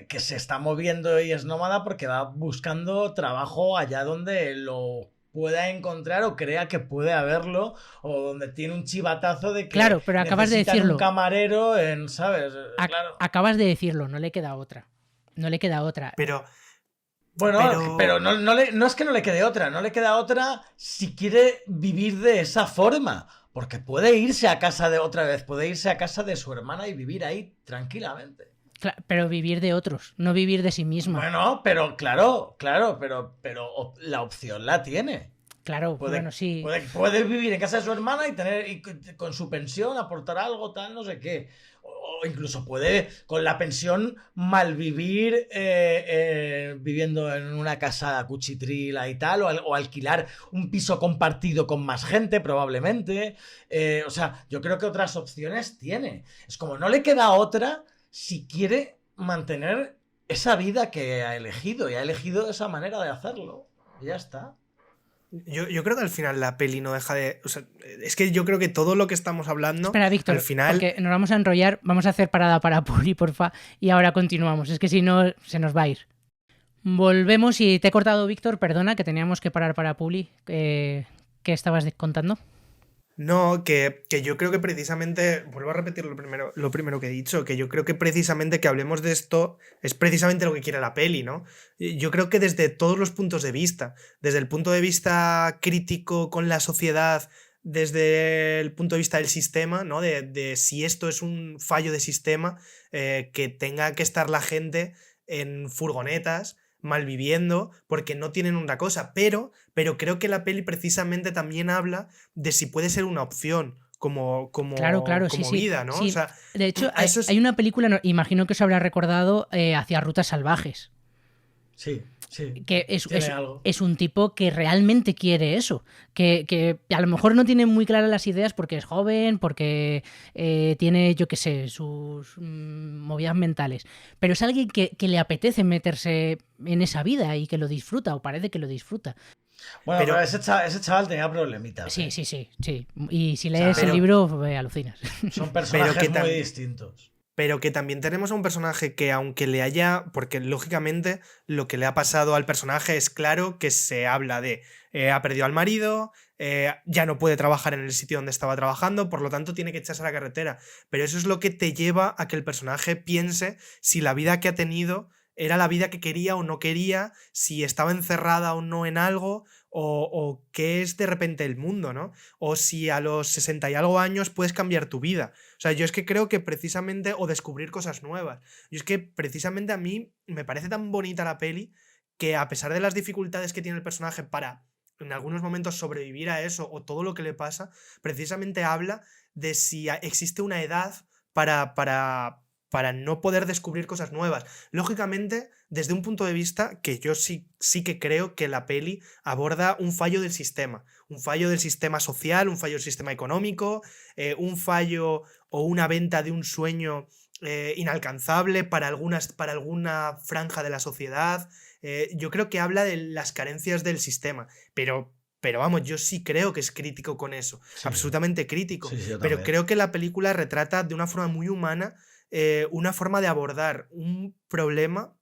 que se está moviendo y es nómada porque va buscando trabajo allá donde lo pueda encontrar o crea que puede haberlo, o donde tiene un chivatazo de que claro, pero acabas de decirlo. Un camarero ¿sabes? Claro. Acabas de decirlo, no le queda otra. No le queda otra. Pero no es que no le quede otra. No le queda otra si quiere vivir de esa forma. Porque puede irse a casa puede irse a casa de su hermana y vivir ahí tranquilamente. Pero vivir de otros, no vivir de sí misma. Bueno, pero claro, pero la opción la tiene. Claro, bueno, sí. Puede vivir en casa de su hermana y con su pensión aportar algo, tal, no sé qué. O incluso puede, con la pensión, malvivir viviendo en una casa cuchitrila y tal, o alquilar un piso compartido con más gente, probablemente. O sea, yo creo que otras opciones tiene. Es como no le queda otra si quiere mantener esa vida que ha elegido, y ha elegido esa manera de hacerlo. Y ya está. Yo creo que al final la peli no deja de... O sea, es que yo creo que todo lo que estamos hablando... Espera, Víctor, al final... porque nos vamos a enrollar. Vamos a hacer parada para Puri, porfa, y ahora continuamos. Es que si no, se nos va a ir. Volvemos y te he cortado, Víctor, perdona, que teníamos que parar para Publi. ¿Qué estabas contando? No, que yo creo que precisamente, vuelvo a repetir lo primero que he dicho, que yo creo que precisamente que hablemos de esto es precisamente lo que quiere la peli, ¿no? Yo creo que desde todos los puntos de vista, desde el punto de vista crítico con la sociedad, desde el punto de vista del sistema, ¿no? De si esto es un fallo de sistema, que tenga que estar la gente en furgonetas malviviendo porque no tienen una cosa, pero creo que la peli precisamente también habla de si puede ser una opción Claro, sí, como vida, ¿no? sí. O sea, De hecho, a eso es... hay una película, imagino que os habrá recordado, Hacia Rutas Salvajes. Sí, Que tiene algo. es un tipo que realmente quiere eso. Que a lo mejor no tiene muy claras las ideas porque es joven, porque tiene, yo qué sé, sus movidas mentales. Pero es alguien que le apetece meterse en esa vida y que lo disfruta, o parece que lo disfruta. Bueno, pero ese chaval tenía problemitas. Sí. Y si lees el libro, alucinas. Son personajes muy distintos. Pero que también tenemos a un personaje que, aunque le haya... Porque lógicamente lo que le ha pasado al personaje es claro que se habla de... ha perdido al marido, ya no puede trabajar en el sitio donde estaba trabajando, por lo tanto tiene que echarse a la carretera. Pero eso es lo que te lleva a que el personaje piense si la vida que ha tenido era la vida que quería o no quería, si estaba encerrada o no en algo, o qué es de repente el mundo, ¿no? O si a los 60 y algo años puedes cambiar tu vida. O sea, yo es que creo que precisamente, o descubrir cosas nuevas. Yo es que precisamente a mí me parece tan bonita la peli que, a pesar de las dificultades que tiene el personaje para en algunos momentos sobrevivir a eso o todo lo que le pasa, precisamente habla de si existe una edad para no poder descubrir cosas nuevas. Lógicamente, desde un punto de vista que yo sí que creo que la peli aborda un fallo del sistema social, un fallo del sistema económico, un fallo o una venta de un sueño inalcanzable para alguna franja de la sociedad. Yo creo que habla de las carencias del sistema, pero vamos, yo sí creo que es crítico con eso, sí, absolutamente crítico, sí, pero creo que la película retrata de una forma muy humana una forma de abordar un problema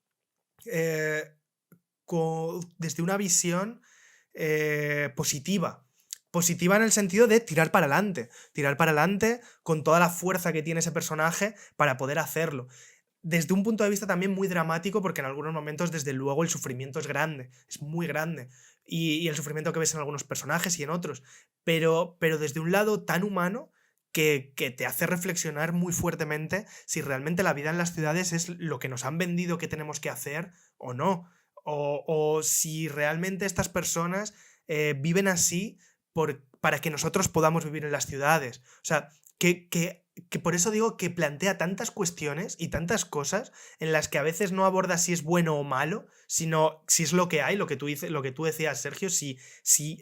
desde una visión positiva. Positiva en el sentido de tirar para adelante con toda la fuerza que tiene ese personaje para poder hacerlo. Desde un punto de vista también muy dramático, porque en algunos momentos, desde luego, el sufrimiento es grande, es muy grande. Y el sufrimiento que ves en algunos personajes y en otros. Pero desde un lado tan humano que te hace reflexionar muy fuertemente si realmente la vida en las ciudades es lo que nos han vendido que tenemos que hacer o no. O si realmente estas personas viven así para que nosotros podamos vivir en las ciudades. O sea, que por eso digo que plantea tantas cuestiones y tantas cosas en las que a veces no aborda si es bueno o malo, sino si es lo que hay, lo que tú decías, Sergio, si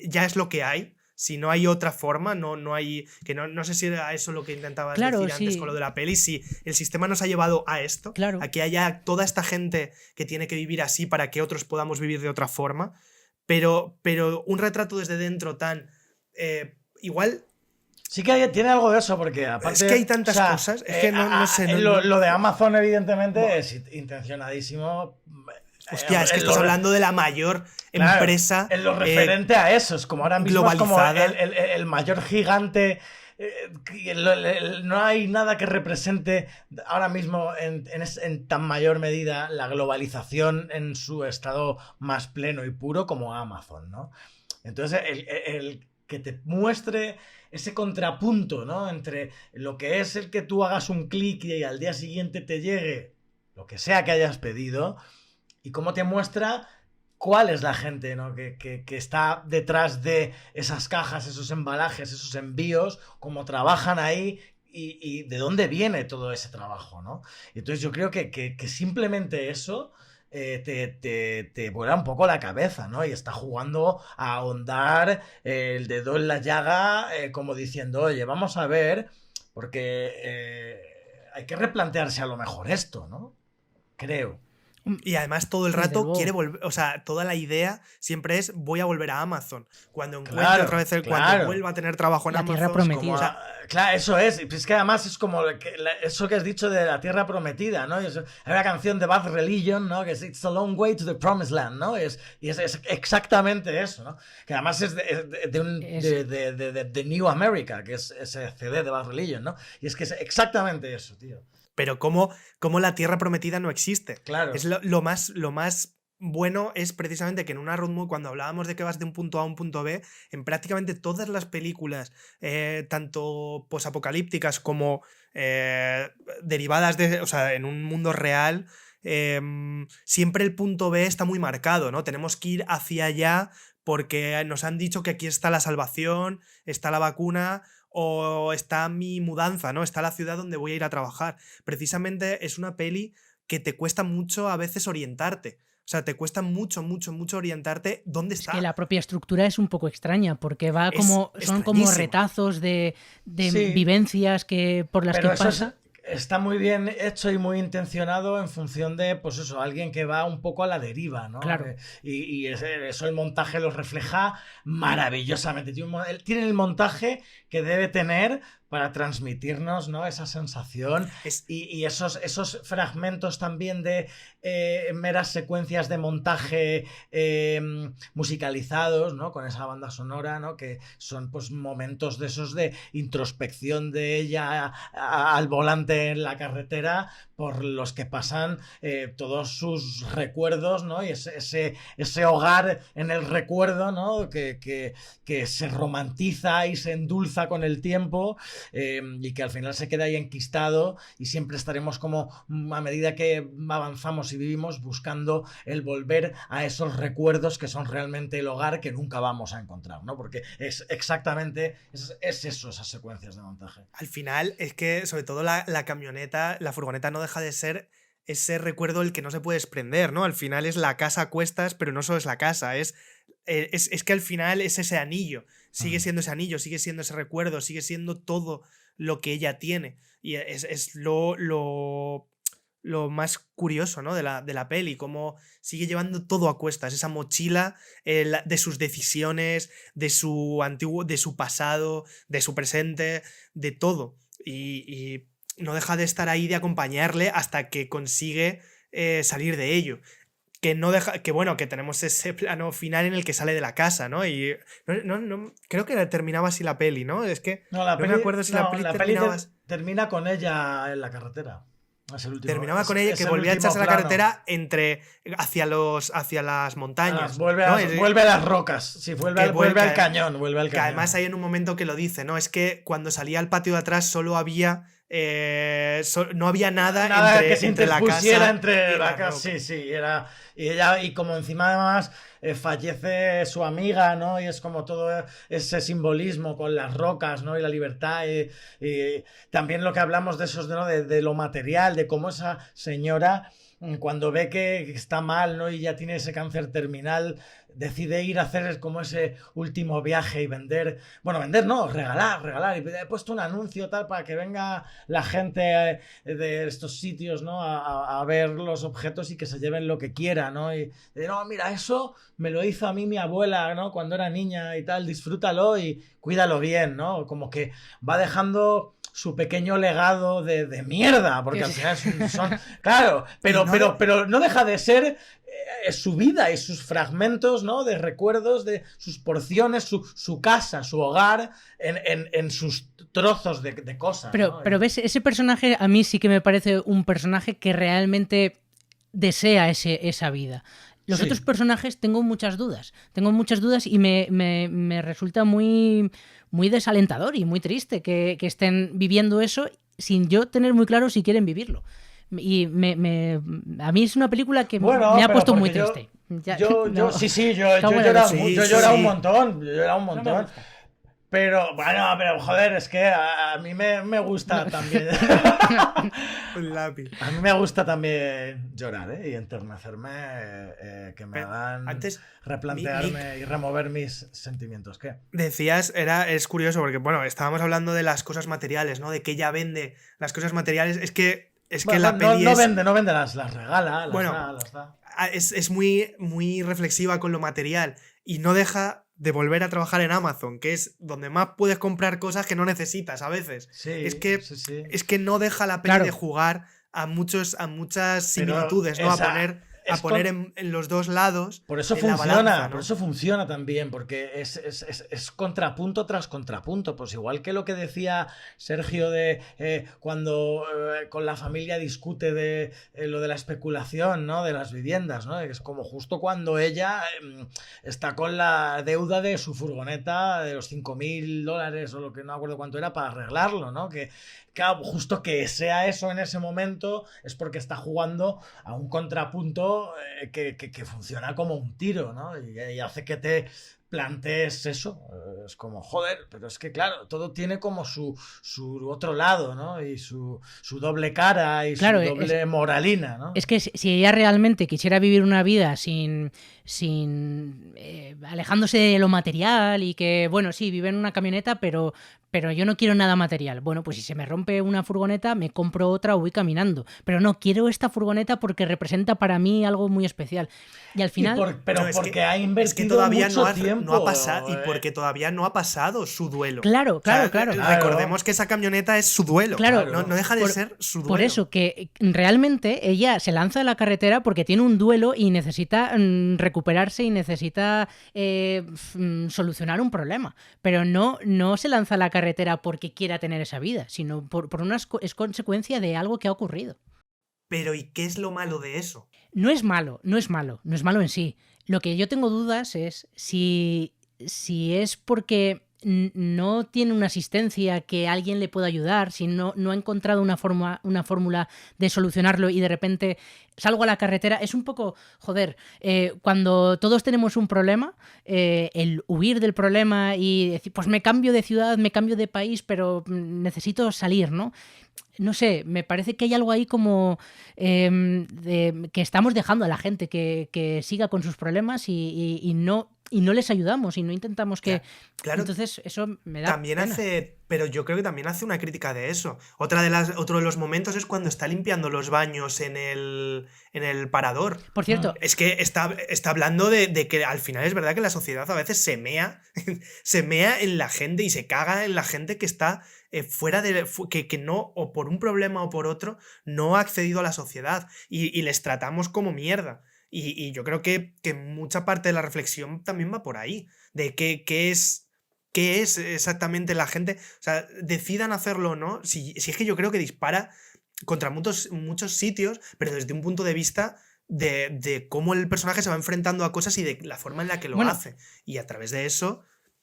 ya es lo que hay. Si no hay otra forma, no hay... Que no sé si era eso lo que intentabas decir antes con lo de la peli. Si el sistema nos ha llevado a esto, a que haya toda esta gente que tiene que vivir así para que otros podamos vivir de otra forma. Pero un retrato desde dentro tan... igual... Sí que tiene algo de eso, porque aparte... Es que hay tantas cosas, es que no sé... Lo de Amazon, evidentemente, es intencionadísimo... Hostia, es que estás hablando de la mayor empresa... En lo referente a eso, es como ahora mismo globalizada. Es como el mayor gigante... no hay nada que represente ahora mismo en tan mayor medida la globalización en su estado más pleno y puro como Amazon, ¿no? Entonces, el que te muestre ese contrapunto, ¿no? Entre lo que es el que tú hagas un clic y al día siguiente te llegue lo que sea que hayas pedido, y cómo te muestra cuál es la gente, ¿no? que está detrás de esas cajas, esos embalajes, esos envíos, cómo trabajan ahí y de dónde viene todo ese trabajo, ¿no? Entonces yo creo que simplemente eso te vuela un poco la cabeza, ¿no? Y está jugando a ahondar el dedo en la llaga, como diciendo, oye, vamos a ver, porque hay que replantearse a lo mejor esto, ¿no? Creo. Y además todo el Desde rato luego. quiere volver, o sea, toda la idea siempre es voy a volver a Amazon. Cuando encuentre Claro, otra vez cuando claro. vuelva a tener trabajo en La Amazon. tierra prometida. Como o sea, claro, eso es. Es que además es como eso que has dicho de la tierra prometida, ¿no? Hay una canción de Bad Religion, ¿no? Que es It's a long way to the promised land, ¿no? Es exactamente eso, ¿no? Que además es de New America, que es ese CD de Bad Religion, ¿no? Y es que es exactamente eso, tío. pero cómo la tierra prometida no existe. Claro. Es lo más bueno es precisamente que en una road movie, cuando hablábamos de que vas de un punto A a un punto B, en prácticamente todas las películas, tanto posapocalípticas como derivadas de, o sea, en un mundo real, siempre el punto B está muy marcado, ¿no? Tenemos que ir hacia allá porque nos han dicho que aquí está la salvación, está la vacuna o está mi mudanza, ¿no? Está la ciudad donde voy a ir a trabajar. Precisamente es una peli que te cuesta mucho a veces orientarte. O sea, te cuesta mucho orientarte dónde Es está. que la propia estructura es un poco extraña, porque va Es como. Son como extrañísima. retazos de Sí. vivencias por las Pero que eso pasa. está muy bien hecho y muy intencionado en función de, pues eso, alguien que va un poco a la deriva, ¿no? Claro. Y eso el montaje lo refleja maravillosamente. Tiene el montaje que debe tener para transmitirnos, ¿no? Esa sensación y esos fragmentos también de meras secuencias de montaje musicalizados, ¿no? Con esa banda sonora, ¿no? Que son pues momentos de esos de introspección de ella al volante en la carretera por los que pasan todos sus recuerdos, ¿no? Y ese hogar en el recuerdo, ¿no? Que se romantiza y se endulza con el tiempo. Y que al final se queda ahí enquistado y siempre estaremos como a medida que avanzamos y vivimos buscando el volver a esos recuerdos que son realmente el hogar que nunca vamos a encontrar, ¿no? Porque es exactamente es eso, esas secuencias de montaje. Al final es que sobre todo la camioneta, la furgoneta no deja de ser ese recuerdo el que no se puede desprender, ¿no? Al final es la casa a cuestas, pero no solo es la casa, es que al final es ese anillo, sigue siendo ese anillo, sigue siendo ese recuerdo, sigue siendo todo lo que ella tiene. Y es lo más curioso, ¿no? de la peli, cómo sigue llevando todo a cuestas, esa mochila de sus decisiones, de su pasado, de su presente, de todo. Y no deja de estar ahí, de acompañarle hasta que consigue salir de ello. Que no deja, que bueno, que tenemos ese plano final en el que sale de la casa, ¿no? Y no creo que terminaba así la peli, ¿no? Es que no me acuerdo si la peli terminaba. Termina con ella en la carretera. Es el último, terminaba con ella que volvía a echarse a la carretera hacia las montañas. Vuelve a las rocas. Sí, vuelve al cañón. Que además hay en un momento que lo dice, ¿no? Es que cuando salía al patio de atrás solo había. No había nada entre la casa. Entre la casa. Sí, era. Y ella, y como encima además fallece su amiga, ¿no? Y es como todo ese simbolismo con las rocas, ¿no? Y la libertad. Y también lo que hablamos de esos, ¿no? De lo material, de cómo esa señora, cuando ve que está mal, ¿no? Y ya tiene ese cáncer terminal, decide ir a hacer como ese último viaje y vender, regalar. Y he puesto un anuncio tal para que venga la gente de estos sitios, ¿no? A ver los objetos y que se lleven lo que quiera, ¿no? Y no, mira, eso me lo hizo a mí mi abuela, ¿no? Cuando era niña y tal, disfrútalo y cuídalo bien, ¿no? Como que va dejando su pequeño legado de mierda, porque al final son claro, pero no deja de ser su vida y sus fragmentos, ¿no? De recuerdos, de sus porciones, su casa, su hogar, en sus trozos de cosas. Pero, ¿no? pero ves, ese personaje a mí sí que me parece un personaje que realmente desea esa vida. Los otros personajes tengo muchas dudas y me resulta muy, muy desalentador y muy triste que estén viviendo eso sin yo tener muy claro si quieren vivirlo. Y a mí es una película que me ha puesto muy triste. Yo he llorado un montón. No pero joder, es que a mí me gusta también. Un lápiz. A mí me gusta también llorar, y enternecerme, que me hagan replantearme y remover mis sentimientos. ¿Qué? Decías, es curioso porque, bueno, estábamos hablando de las cosas materiales, ¿no? De que ella vende las cosas materiales. Es que Es que Bueno, la peli no es... vende, las regala, Bueno, las da. es muy, muy reflexiva con lo material y no deja de volver a trabajar en Amazon, que es donde más puedes comprar cosas que no necesitas a veces. Sí, sí. Es que no deja la peli Claro. de jugar a muchas Pero similitudes, ¿no? A poner en los dos lados. Por eso en la funciona, balanza, ¿no? por eso funciona también, porque es contrapunto tras contrapunto. Pues igual que lo que decía Sergio de cuando con la familia discute de lo de la especulación, ¿no? De las viviendas, ¿no? Es como justo cuando ella está con la deuda de su furgoneta de los $5.000 o lo que no me acuerdo cuánto era para arreglarlo, ¿no? Que claro, justo que sea eso en ese momento es porque está jugando a un contrapunto que funciona como un tiro, ¿no? Y hace que te plantees eso. Es como, joder, pero es que claro, todo tiene como su otro lado, ¿no? Y su doble cara y Claro, su doble moralina, ¿no? Es que si ella realmente quisiera vivir una vida sin alejándose de lo material y que, bueno, sí, vive en una camioneta, pero yo no quiero nada material. Bueno, pues si se me rompe una furgoneta, me compro otra o voy caminando. Pero no, quiero esta furgoneta porque representa para mí algo muy especial. Y al final... Pero No, porque ha invertido es que todavía mucho tiempo. no ha pasado, y porque todavía no ha pasado su duelo. Claro. Recordemos que esa camioneta es su duelo. Claro. No deja de ser su duelo. Por eso, que realmente ella se lanza a la carretera porque tiene un duelo y necesita recuperarse y necesita solucionar un problema. Pero no se lanza a la carretera porque quiera tener esa vida, sino por es consecuencia de algo que ha ocurrido. Pero ¿y qué es lo malo de eso? No es malo en sí. Lo que yo tengo dudas es si es porque no tiene una asistencia que alguien le pueda ayudar, si no ha encontrado una fórmula de solucionarlo y de repente salgo a la carretera. Es un poco, joder, cuando todos tenemos un problema, el huir del problema y decir, pues me cambio de ciudad, me cambio de país, pero necesito salir, ¿no? No sé, me parece que hay algo ahí como que estamos dejando a la gente que siga con sus problemas y no les ayudamos y no intentamos que... Claro, entonces eso me da también pena. pero yo creo que también hace una crítica de eso. Otro de los momentos es cuando está limpiando los baños en el parador. Por cierto... Es que está hablando de que al final es verdad que la sociedad a veces se mea en la gente y se caga en la gente que está fuera de... que no, o por un problema o por otro, no ha accedido a la sociedad y les tratamos como mierda. Y yo creo que mucha parte de la reflexión también va por ahí, de qué es exactamente la gente, o sea, decidan hacerlo o no, si es que yo creo que dispara contra muchos sitios, pero desde un punto de vista de cómo el personaje se va enfrentando a cosas y de la forma en la que lo hace. Y a través de eso,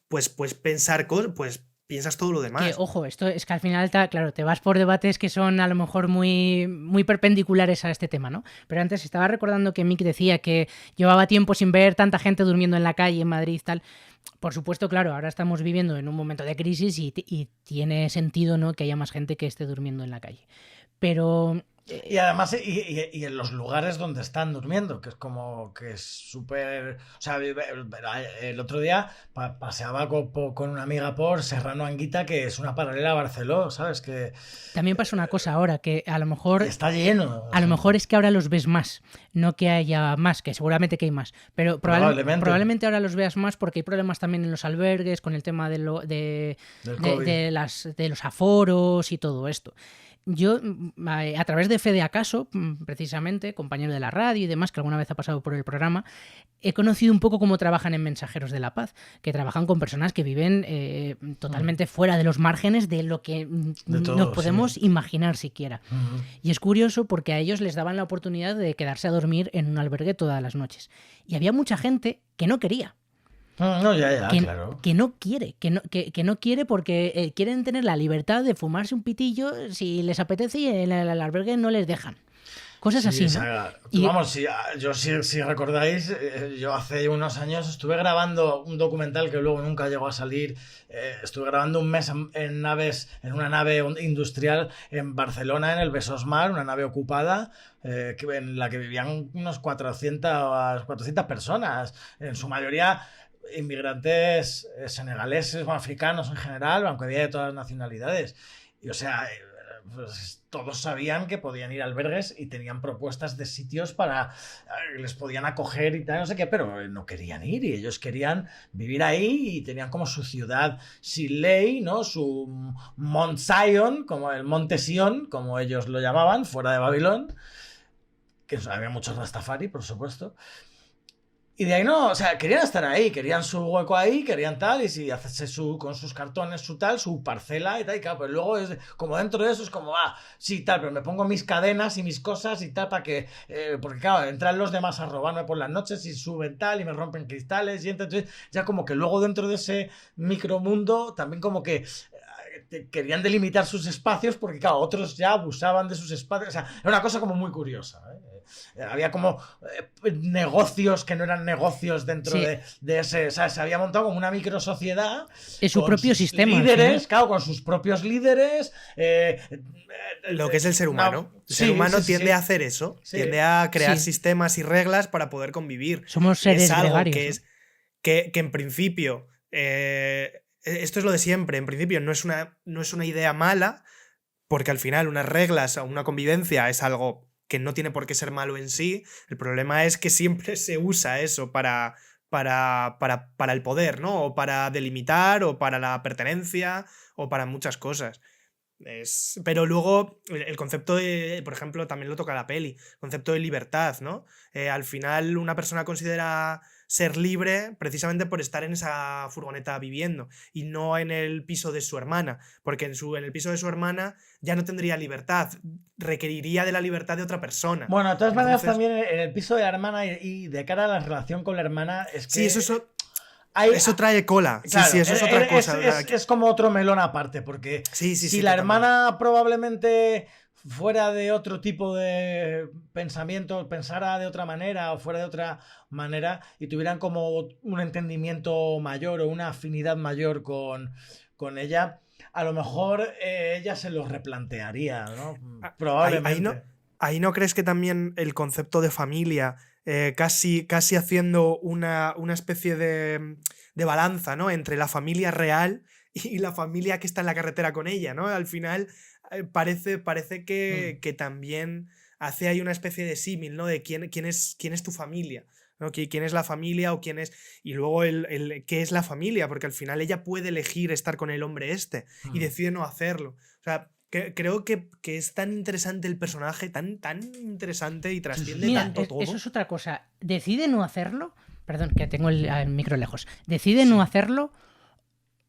pues pensar cosas, pues piensas todo lo demás. Que, ojo, esto es que al final, claro, te vas por debates que son a lo mejor muy, muy perpendiculares a este tema, ¿no? Pero antes estaba recordando que Mick decía que llevaba tiempo sin ver tanta gente durmiendo en la calle en Madrid y tal. Por supuesto, claro, ahora estamos viviendo en un momento de crisis y tiene sentido, ¿no?, que haya más gente que esté durmiendo en la calle. Pero... Y además, y en los lugares donde están durmiendo, que es como que es súper... O sea, el otro día paseaba con una amiga por Serrano Anguita, que es una paralela a Barceló, ¿sabes? Que también pasa una cosa ahora, que a lo mejor... está lleno. A lo mejor es que ahora los ves más, no que haya más, que seguramente que hay más. Pero probablemente ahora los veas más porque hay problemas también en los albergues con el tema de los aforos y todo esto. Yo, a través de Fede Acaso, precisamente, compañero de la radio y demás, que alguna vez ha pasado por el programa, he conocido un poco cómo trabajan en Mensajeros de la Paz, que trabajan con personas que viven totalmente fuera de los márgenes de lo que nos podemos imaginar siquiera. Y es curioso porque a ellos les daban la oportunidad de quedarse a dormir en un albergue todas las noches. Y había mucha gente que no quería. Claro. Que no quiere, que no quiere porque quieren tener la libertad de fumarse un pitillo si les apetece y en el albergue no les dejan. Cosas así, ¿no? Vamos, si recordáis, yo hace unos años estuve grabando un documental que luego nunca llegó a salir. Estuve grabando un mes en una nave industrial en Barcelona, en el Besòs Mar, una nave ocupada, en la que vivían unos 400 personas, en su mayoría inmigrantes senegaleses o africanos en general, aunque había de todas las nacionalidades. Y o sea, pues, todos sabían que podían ir a albergues y tenían propuestas de sitios para les podían acoger y tal, no sé qué, pero no querían ir y ellos querían vivir ahí y tenían como su ciudad sin ley, ¿no? Su Mont Zion, como el Monte Sion, como ellos lo llamaban, fuera de Babilón, que había muchos Rastafari, por supuesto. Y de ahí no, o sea, querían estar ahí, querían su hueco ahí, querían tal, y si hacerse con sus cartones, su tal, su parcela y tal, y claro, pues luego es como dentro de eso es como, sí, tal, pero me pongo mis cadenas y mis cosas y tal, para que, porque claro, entran los demás a robarme por las noches y suben tal, y me rompen cristales, y entonces ya como que luego dentro de ese micromundo también como que querían delimitar sus espacios porque, claro, otros ya abusaban de sus espacios. O sea, era una cosa como muy curiosa. Había como negocios que no eran negocios dentro de ese. O sea, se había montado como una microsociedad. Es su propio sistema. Líderes, ¿sí? Claro, con sus propios líderes. Lo que es el ser humano. El ser humano tiende a hacer eso. Tiende a crear sistemas y reglas para poder convivir. Somos seres gregarios. Que es que en principio. Esto es lo de siempre. En principio no es una idea mala, porque al final unas reglas o una convivencia es algo que no tiene por qué ser malo en sí. El problema es que siempre se usa eso para el poder, ¿no? O para delimitar, o para la pertenencia, o para muchas cosas. Pero luego el concepto de, por ejemplo, también lo toca la peli, el concepto de libertad, ¿no? Al final una persona considera ser libre precisamente por estar en esa furgoneta viviendo y no en el piso de su hermana, porque en el piso de su hermana ya no tendría libertad, requeriría de la libertad de otra persona. Bueno, de todas maneras también en el piso de la hermana y de cara a la relación con la hermana es que... Sí, eso trae cola. Claro, sí, eso es otra cosa. Es como otro melón aparte, porque si la hermana probablemente fuera de otro tipo de pensamiento, pensara de otra manera o fuera de otra manera y tuvieran como un entendimiento mayor o una afinidad mayor con ella, a lo mejor ella se lo replantearía, ¿no? Probablemente. Ahí no crees que también el concepto de familia... casi haciendo una especie de balanza, ¿no? Entre la familia real y la familia que está en la carretera con ella, ¿no? Al final parece que también hace ahí una especie de símil, ¿no? De quién es tu familia, ¿no? ¿Quién es la familia o quién es... Y luego qué es la familia, porque al final ella puede elegir estar con el hombre y decide no hacerlo. O sea, creo que es tan interesante el personaje, tan interesante y trasciende tanto todo. Eso es otra cosa. Decide no hacerlo. Perdón, que tengo el micro lejos. Decide no hacerlo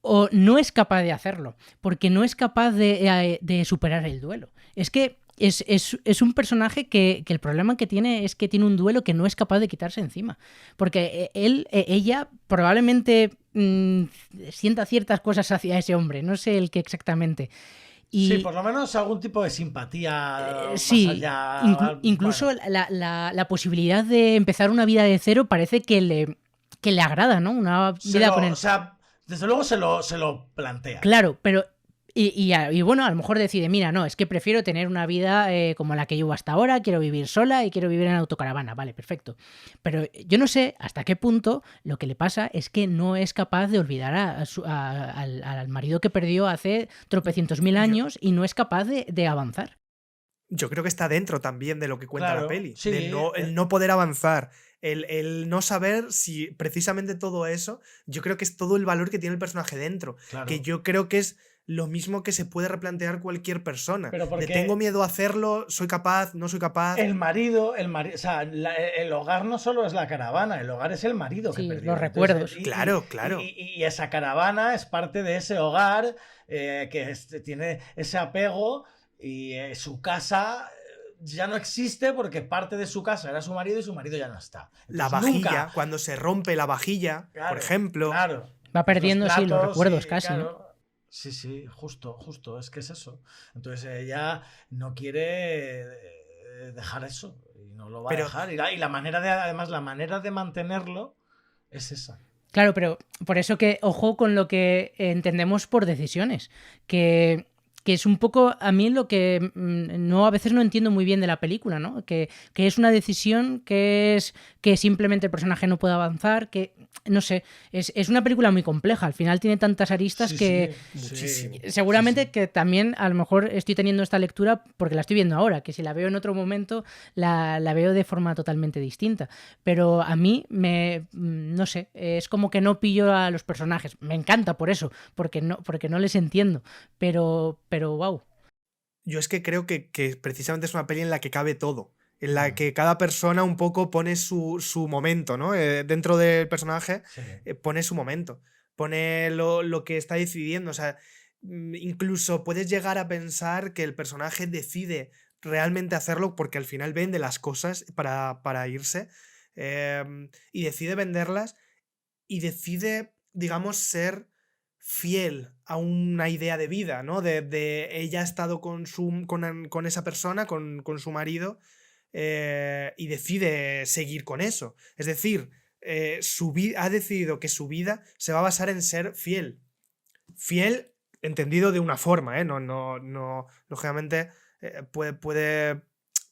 o no es capaz de hacerlo. Porque no es capaz de superar el duelo. Es que es un personaje que el problema que tiene es que tiene un duelo que no es capaz de quitarse encima. Porque ella probablemente sienta ciertas cosas hacia ese hombre. No sé el que exactamente. Sí, por lo menos algún tipo de simpatía. Sí, más allá, incluso la posibilidad de empezar una vida de cero parece que le agrada, ¿no? Una vida con él. O sea, desde luego se lo plantea. Claro, pero... Y bueno, a lo mejor decide, mira, no, es que prefiero tener una vida como la que llevo hasta ahora, quiero vivir sola y quiero vivir en autocaravana, vale, perfecto. Pero yo no sé hasta qué punto lo que le pasa es que no es capaz de olvidar al marido que perdió hace tropecientos mil años y no es capaz de avanzar. Yo creo que está dentro también de lo que cuenta la peli, sí, el no poder avanzar, el no saber si precisamente todo eso, yo creo que es todo el valor que tiene el personaje dentro, que yo creo que es lo mismo que se puede replantear cualquier persona. De tengo miedo a hacerlo, soy capaz, no soy capaz. El marido, o sea, el hogar no solo es la caravana, el hogar es el marido que perdió. Los recuerdos. Claro. Y esa caravana es parte de ese hogar que tiene ese apego y su casa ya no existe porque parte de su casa era su marido y su marido ya no está. Entonces, la vajilla, cuando se rompe la vajilla, por ejemplo. Va perdiendo, los recuerdos casi, ¿no? Sí, justo, es que es eso. Entonces ella no quiere dejar eso y no lo va a dejar. Y la manera de mantenerlo es esa. Claro, pero por eso que ojo con lo que entendemos por decisiones, que que es un poco a mí lo que a veces no entiendo muy bien de la película, ¿no? Que es una decisión que simplemente el personaje no puede avanzar, que no sé, es una película muy compleja, al final tiene tantas aristas muchísimo. Seguramente que también a lo mejor estoy teniendo esta lectura porque la estoy viendo ahora, que si la veo en otro momento la veo de forma totalmente distinta, pero a mí no sé, es como que no pillo a los personajes, me encanta por eso, porque no les entiendo, pero wow. Yo es que creo que precisamente es una peli en la que cabe todo, en la que cada persona un poco pone su momento, ¿no? Dentro del personaje pone su momento, pone lo que está decidiendo, o sea, incluso puedes llegar a pensar que el personaje decide realmente hacerlo porque al final vende las cosas para irse, y decide venderlas y decide, digamos, ser fiel a una idea de vida, ¿no? De ella ha estado con esa persona, con su marido, y decide seguir con eso. Es decir, ha decidido que su vida se va a basar en ser fiel. Fiel entendido de una forma, ¿eh? No, lógicamente puede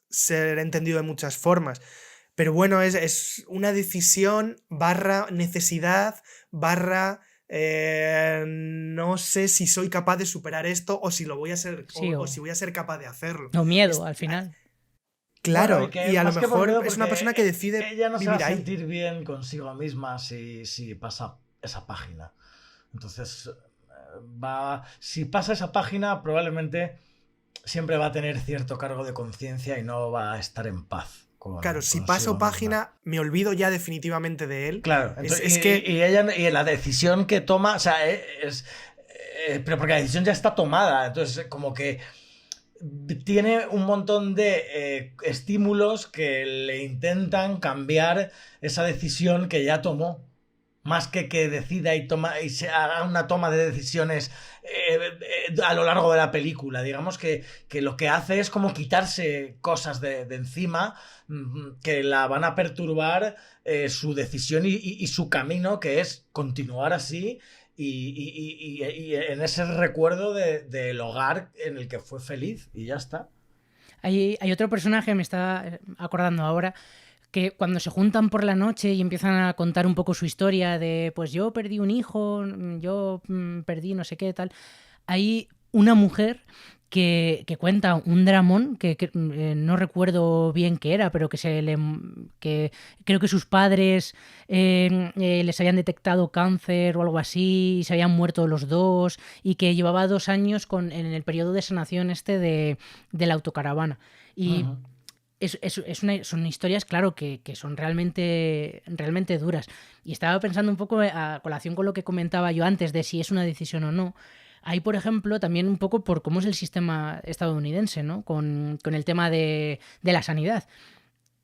ser entendido de muchas formas. Pero bueno, es una decisión / necesidad / no sé si soy capaz de superar esto o si lo voy a ser o si voy a ser capaz de hacerlo. O miedo, al final. Claro, bueno, y a lo mejor es una persona que decide ella no se va vivir a ahí. sentir bien consigo misma si pasa esa página. Entonces, si pasa esa página, probablemente siempre va a tener cierto cargo de conciencia y no va a estar en paz. Claro, si paso página, me olvido ya definitivamente de él. Claro, entonces, y la decisión que toma, o sea, pero porque la decisión ya está tomada, entonces como que tiene un montón de estímulos que le intentan cambiar esa decisión que ya tomó. Más que decida y se haga una toma de decisiones a lo largo de la película. Digamos que lo que hace es como quitarse cosas de encima que la van a perturbar su decisión y su camino, que es continuar así y en ese recuerdo del hogar en el que fue feliz y ya está. Hay otro personaje, me está acordando ahora, que cuando se juntan por la noche y empiezan a contar un poco su historia de, pues yo perdí un hijo, yo perdí no sé qué, tal, hay una mujer que cuenta un dramón que no recuerdo bien qué era, pero que creo que sus padres les habían detectado cáncer o algo así, y se habían muerto los dos, y que llevaba 2 años en el periodo de sanación de la autocaravana. Y son historias, claro, que son realmente duras. Y estaba pensando un poco a colación con lo que comentaba yo antes de si es una decisión o no. Hay, por ejemplo, también un poco por cómo es el sistema estadounidense, ¿no? Con el tema de la sanidad.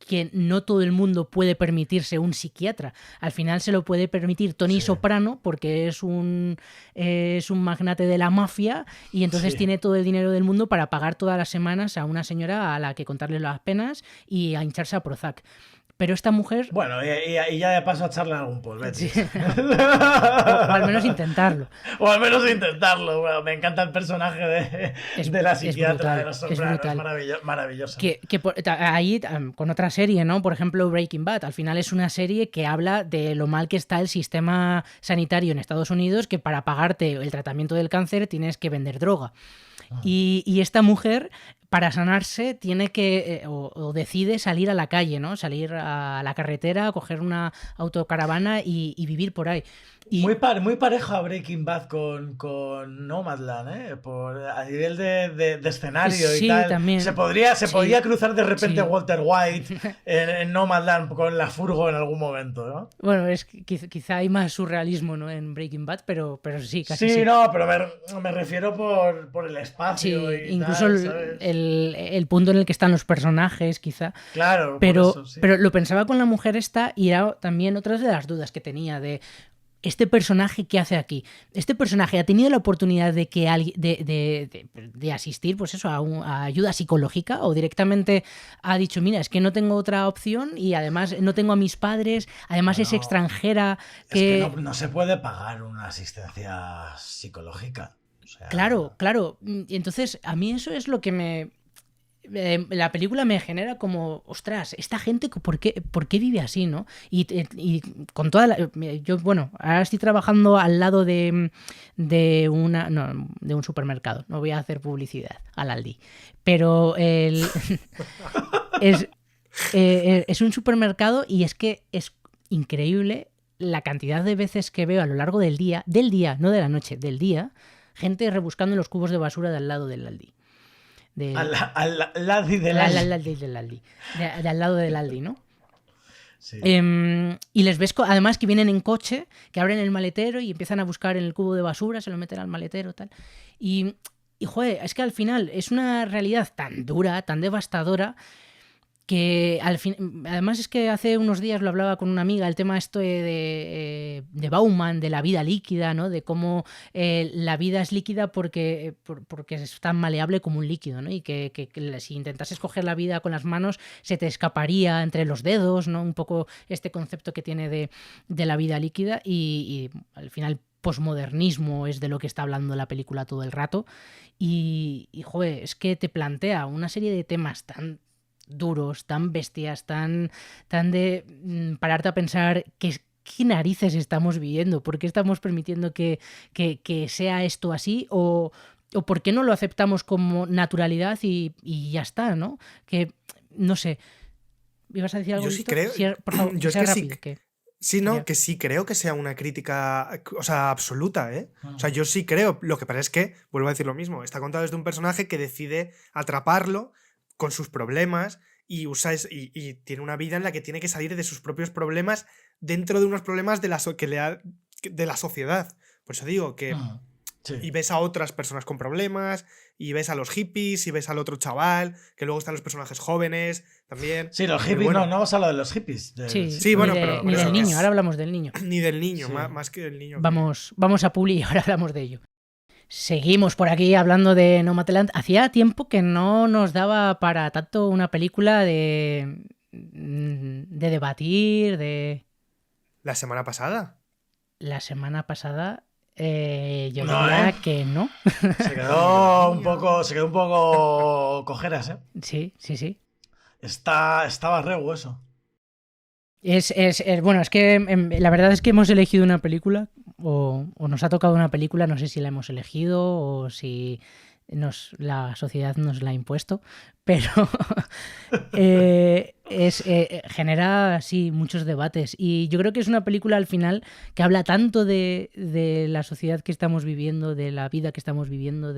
Que no todo el mundo puede permitirse un psiquiatra. Al final se lo puede permitir Tony Soprano porque es un magnate de la mafia y entonces tiene todo el dinero del mundo para pagar todas las semanas a una señora a la que contarle las penas y a hincharse a Prozac. Pero esta mujer... Bueno, y ya de paso a echarle algún polvete. Sí. o al menos intentarlo. O al menos intentarlo. Bueno, me encanta el personaje de la psiquiatra de Los Sopranos. Es maravilloso. Ahí, con otra serie, ¿no? Por ejemplo, Breaking Bad. Al final es una serie que habla de lo mal que está el sistema sanitario en Estados Unidos, que para pagarte el tratamiento del cáncer tienes que vender droga. Y esta mujer, para sanarse, tiene que o decide salir a la calle, ¿no? Salir a la carretera, coger una autocaravana y vivir por ahí. Y... Muy pareja Breaking Bad con Nomadland, ¿eh? A nivel de escenario y tal. También. Se podría cruzar de repente Walter White en Nomadland con la furgo en algún momento, ¿no? Bueno, quizá hay más surrealismo, ¿no? En Breaking Bad, pero sí, casi sí. Sí, no, pero me refiero por el espacio y incluso tal, el punto en el que están los personajes, quizá. Claro, pero, por eso, sí. Pero lo pensaba con la mujer esta y era también otras de las dudas que tenía de... ¿Este personaje qué hace aquí? ¿Este personaje ha tenido la oportunidad de asistir, pues eso, a ayuda psicológica? ¿O directamente ha dicho, mira, es que no tengo otra opción y además no tengo a mis padres, además es extranjera? Es que no se puede pagar una asistencia psicológica. sea... Claro, claro. Y entonces, a mí eso es lo que la película me genera como, ostras, esta gente, ¿por qué vive así, no? Y con toda yo, bueno, ahora estoy trabajando al lado de un supermercado. No voy a hacer publicidad al Aldi. Pero es un supermercado y es que es increíble la cantidad de veces que veo a lo largo del día, no de la noche, del día, gente rebuscando en los cubos de basura de al lado del Aldi. Al Aldi del Aldi. De al lado del Aldi, ¿no? Sí. Y les ves además que vienen en coche, que abren el maletero y empiezan a buscar en el cubo de basura, se lo meten al maletero, tal. Y joder, es que al final es una realidad tan dura, tan devastadora, que además es que hace unos días lo hablaba con una amiga, el tema esto de Bauman, de la vida líquida, ¿no? De cómo la vida es líquida porque es tan maleable como un líquido, ¿no? Y que si intentases coger la vida con las manos se te escaparía entre los dedos, ¿no? Un poco este concepto que tiene de la vida líquida y al final posmodernismo es de lo que está hablando la película todo el rato y joder, es que te plantea una serie de temas tan duros, tan bestias, tan de pararte a pensar qué narices estamos viviendo, por qué estamos permitiendo que sea esto así o por qué no lo aceptamos como naturalidad y ya está, ¿no? Que, no sé, ¿ibas a decir algo? Yo sí creo, por favor, yo es que rápido, sí, sí, no, que sí creo que sea una crítica, o sea, absoluta, ¿eh? O sea, yo sí creo, lo que pasa es que, vuelvo a decir lo mismo, está contado desde un personaje que decide atraparlo con sus problemas y tiene una vida en la que tiene que salir de sus propios problemas dentro de unos problemas de la sociedad. Por eso digo que sí. Y ves a otras personas con problemas, y ves a los hippies, y ves al otro chaval, que luego están los personajes jóvenes también. Sí, los hippies, bueno, no vamos a hablar de los hippies. Sí, bueno, pero ni del niño, ahora hablamos del niño. Ni del niño, sí. más que del niño. Vamos a Publi y ahora hablamos de ello. Seguimos por aquí hablando de Nomadland. Hacía tiempo que no nos daba para tanto una película de debatir, de... ¿La semana pasada? La semana pasada yo diría que no. Se quedó un poco cojeras, ¿eh? Sí. Estaba re hueso. Bueno, es que la verdad es que hemos elegido una película o nos ha tocado una película, no sé si la hemos elegido o si la sociedad nos la ha impuesto, pero genera sí muchos debates y yo creo que es una película al final que habla tanto de la sociedad que estamos viviendo, de la vida que estamos viviendo,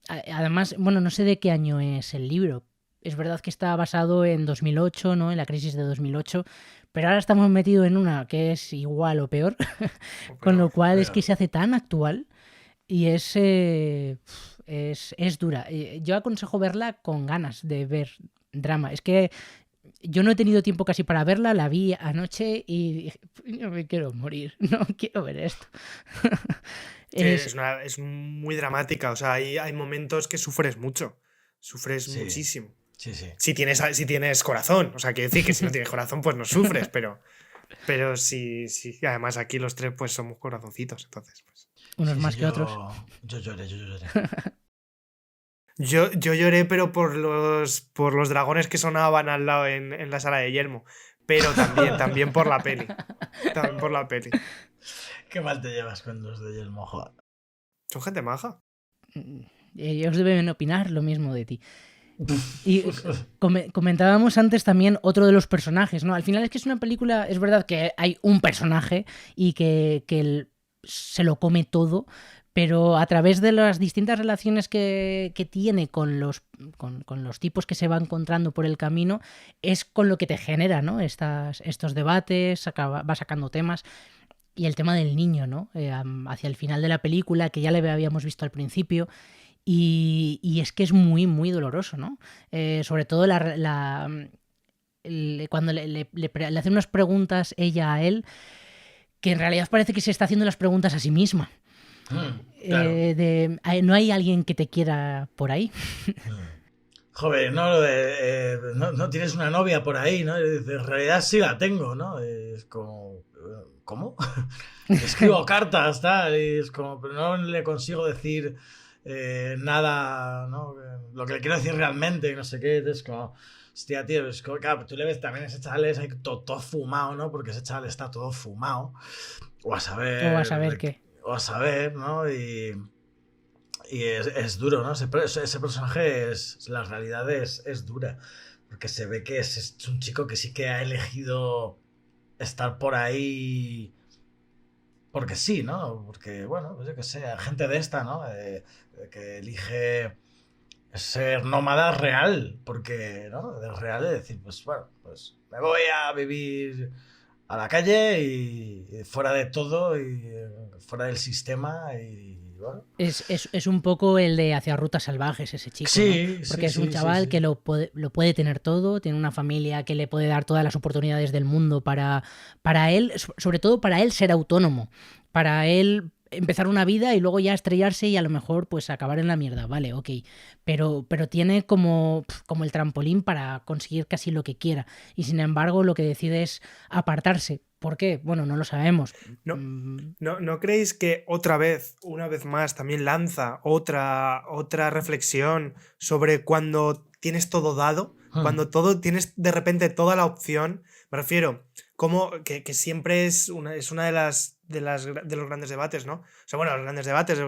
además, bueno, no sé de qué año es el libro. Es verdad que está basado en 2008, ¿no? En la crisis de 2008, pero ahora estamos metidos en una que es igual o peor, con lo cual es que se hace tan actual y es dura. Yo aconsejo verla con ganas de ver drama. Es que yo no he tenido tiempo casi para verla, la vi anoche y dije, no me quiero morir, no quiero ver esto. Es muy dramática, o sea, hay momentos que sufres mucho, muchísimo. Sí. Si tienes corazón, o sea, quiero decir que si no tienes corazón, pues no sufres, pero sí, además aquí los tres pues somos corazoncitos, entonces pues. Unos más que otros. Yo lloré. Yo lloré, pero por los dragones que sonaban al lado en la sala de Yelmo, pero también por la peli. También por la peli. Qué mal te llevas con los de Yelmo, joder. Son gente maja. Ellos deben opinar lo mismo de ti. Y comentábamos antes también otro de los personajes, ¿no? Al final es que es una película, es verdad que hay un personaje y que se lo come todo, pero a través de las distintas relaciones que tiene con los tipos que se va encontrando por el camino, es con lo que te genera, ¿no? Estos debates, va sacando temas. Y el tema del niño, ¿no? Hacia el final de la película, que ya le habíamos visto al principio. Y es que es muy, muy doloroso, ¿no? Sobre todo cuando le hacen unas preguntas ella a él, que en realidad parece que se está haciendo las preguntas a sí misma. Claro. ¿No hay alguien que te quiera por ahí? Joder, no, lo de, no tienes una novia por ahí, ¿no? Y dices, en realidad sí la tengo, ¿no? Es como, ¿cómo? Escribo cartas, tal, y es como, pero no le consigo decir nada, ¿no? Lo que le quiero decir realmente, no sé qué, es como, hostia, tío, es como, claro, tú le ves también a ese chaval, es ahí todo fumado, ¿no? Porque ese chaval está todo fumado, o a saber... O a saber qué. O a saber, ¿no? Y es duro, ¿no? Ese personaje, la realidad es dura, porque se ve que es un chico que sí que ha elegido estar por ahí porque sí, ¿no? Porque, bueno, pues yo que sé, gente de esta, ¿no? Que elige ser nómada real, porque, ¿no? De real es decir, pues bueno, pues me voy a vivir a la calle y fuera de todo y fuera del sistema y bueno. Es un poco el de Hacia Rutas Salvajes, ese chico, Sí, ¿no? Porque sí, es un sí, chaval sí. que lo puede tener todo, tiene una familia que le puede dar todas las oportunidades del mundo para él, sobre todo para él ser autónomo, para él empezar una vida y luego ya estrellarse y a lo mejor pues acabar en la mierda, vale, ok, pero tiene como el trampolín para conseguir casi lo que quiera y sin embargo lo que decide es apartarse. ¿Por qué? Bueno, no lo sabemos. ¿No, no creéis que una vez más, también lanza otra reflexión sobre cuando tienes todo dado? Cuando tienes de repente toda la opción. Me refiero, como que siempre es una de los grandes debates, ¿no? O sea, bueno, los grandes debates,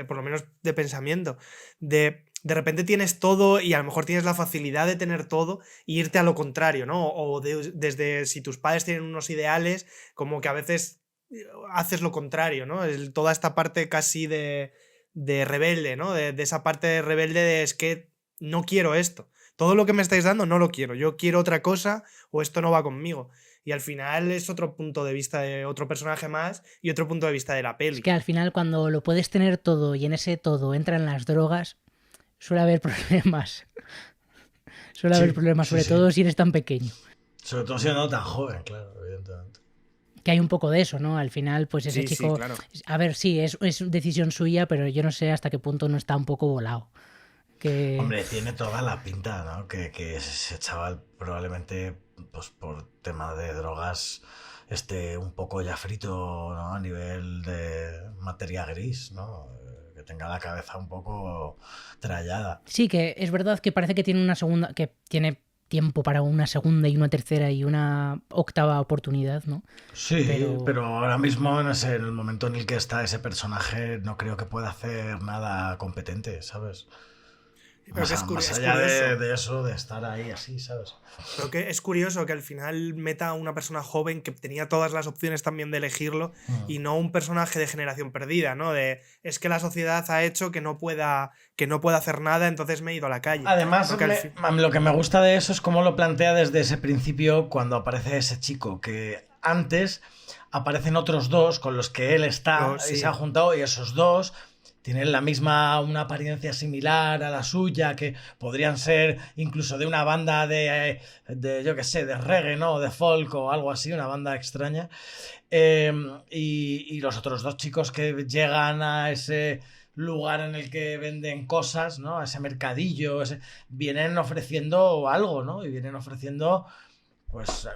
por lo menos de pensamiento, de repente tienes todo y a lo mejor tienes la facilidad de tener todo e irte a lo contrario, ¿no? O desde si tus padres tienen unos ideales, como que a veces haces lo contrario, ¿no? Toda esta parte casi de rebelde, ¿no? De esa parte rebelde de es que no quiero esto. Todo lo que me estáis dando no lo quiero. Yo quiero otra cosa o esto no va conmigo. Y al final es otro punto de vista de otro personaje más y otro punto de vista de la peli. Es que al final cuando lo puedes tener todo y en ese todo entran las drogas, suele haber problemas. Suele haber problemas, sobre todo si eres tan pequeño. Sobre todo siendo tan joven, claro, evidentemente. Que hay un poco de eso, ¿no? Al final, pues ese chico... Sí, claro. A ver, sí, es decisión suya, pero yo no sé hasta qué punto no está un poco volado. Hombre, tiene toda la pinta, ¿no? Que ese chaval probablemente, pues por tema de drogas, esté un poco ya frito, ¿no? A nivel de materia gris, ¿no? Que tenga la cabeza un poco trallada. Sí, que es verdad que parece que tiene una segunda... que tiene tiempo para una segunda y una tercera y una octava oportunidad, ¿no? Sí, pero ahora mismo, no sé, en el momento en el que está ese personaje, no creo que pueda hacer nada competente, ¿sabes? Pero Más allá de eso, de estar ahí así, ¿sabes? Pero que es curioso que al final meta a una persona joven que tenía todas las opciones también de elegirlo y no un personaje de generación perdida, ¿no? Es que la sociedad ha hecho que no pueda hacer nada, entonces me he ido a la calle. Además, lo que me gusta de eso es cómo lo plantea desde ese principio cuando aparece ese chico, que antes aparecen otros dos con los que él está y se ha juntado y esos dos... tienen una apariencia similar a la suya, que podrían ser incluso de una banda de yo qué sé, de reggae, ¿no? O de folk o algo así, una banda extraña. Y los otros dos chicos que llegan a ese lugar en el que venden cosas, ¿no? A ese mercadillo, vienen ofreciendo algo, ¿no? Y vienen ofreciendo... pues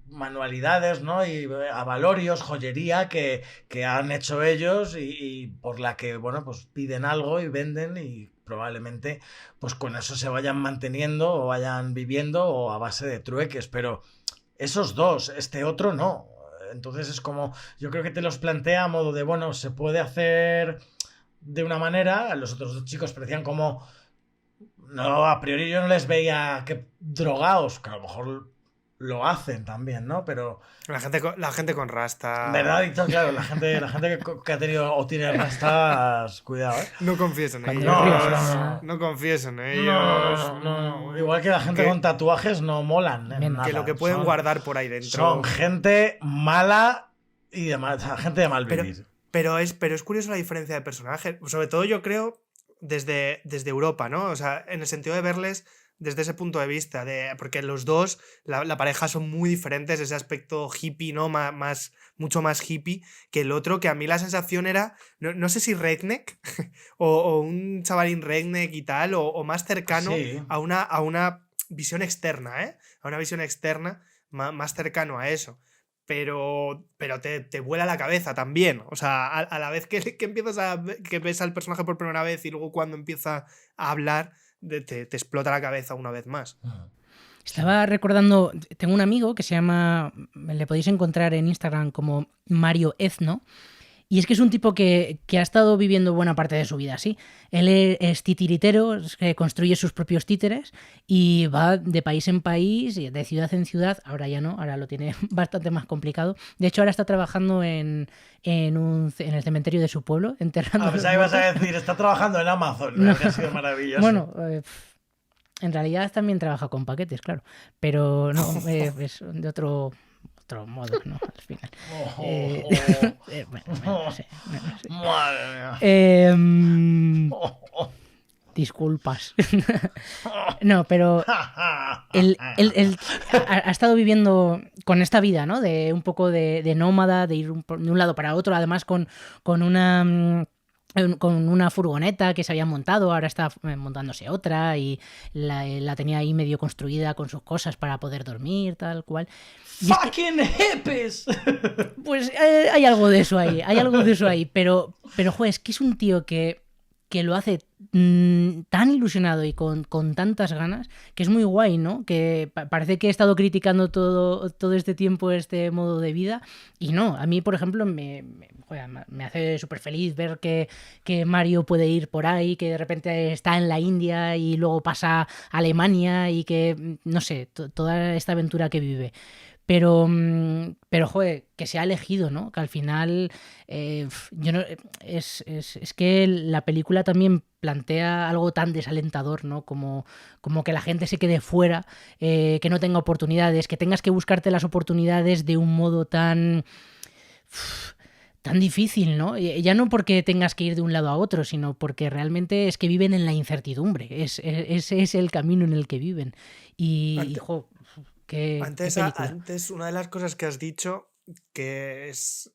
manualidades, ¿no? Y avalorios, joyería que han hecho ellos y por la que, bueno, pues piden algo y venden y probablemente pues con eso se vayan manteniendo o vayan viviendo o a base de trueques, pero esos dos, este otro no. Entonces es como, yo creo que te los plantea a modo de, bueno, se puede hacer de una manera, los otros dos chicos parecían como, no, a priori yo no les veía que drogaos, que a lo mejor lo hacen también, ¿no? Pero... La gente con rasta... ¿Verdad, Víctor? Claro, la gente que ha tenido o tiene rastas, cuidado, ¿eh? No confieso en ellos. No confieso en ellos. No. Igual que la gente con tatuajes no molan. Nada. Que lo que pueden guardar por ahí dentro. Son gente mala y gente de mal vivir. Pero es curioso la diferencia de personajes. Sobre todo yo creo desde Europa, ¿no? O sea, en el sentido de verles desde ese punto de vista, porque los dos, la pareja son muy diferentes, ese aspecto hippie, ¿no? Mucho más hippie que el otro, que a mí la sensación era, no sé si redneck o un chavalín redneck y tal, o más cercano Sí. a una visión externa, ¿eh? A una visión externa más cercano a eso. Pero te vuela la cabeza también. O sea, a la vez que empiezas que ves al personaje por primera vez y luego cuando empieza a hablar, te explota la cabeza una vez más. Estaba recordando, tengo un amigo que se llama, le podéis encontrar en Instagram como Mario Ezno, y es que es un tipo que ha estado viviendo buena parte de su vida así. Él es titiritero, que construye sus propios títeres y va de país en país, de ciudad en ciudad. Ahora ya no, ahora lo tiene bastante más complicado. De hecho, ahora está trabajando en el cementerio de su pueblo, enterrando A pesar a que los vas a muertos. decir, está trabajando en Amazon, No. habría sido maravilloso. Bueno, en realidad también trabaja con paquetes, claro, pero no, es de otro modo, ¿no? Al final. Bueno, no sé. Madre mía. Disculpas. No, pero él ha estado viviendo con esta vida, ¿no? De un poco de nómada, de ir de un lado para otro, además con una furgoneta que se había montado, ahora está montándose otra y la tenía ahí medio construida con sus cosas para poder dormir, tal cual. Y es que, ¡Fucking hippies! pues hay algo de eso ahí, pero joder, es que es un tío que lo hace tan ilusionado y con tantas ganas, que es muy guay, ¿no? Que parece que he estado criticando todo este tiempo este modo de vida, y no, a mí, por ejemplo, joder, me hace súper feliz ver que Mario puede ir por ahí, que de repente está en la India y luego pasa a Alemania y que, no sé, toda esta aventura que vive. Pero, joder, que se ha elegido, ¿no? Que al final, yo no, es que la película también plantea algo tan desalentador, ¿no? Como que la gente se quede fuera, que no tenga oportunidades, que tengas que buscarte las oportunidades de un modo tan difícil, ¿no? Ya no porque tengas que ir de un lado a otro, sino porque realmente es que viven en la incertidumbre. Ese es el camino en el que viven. Y Ante- jo, qué película. Antes, una de las cosas que has dicho, que es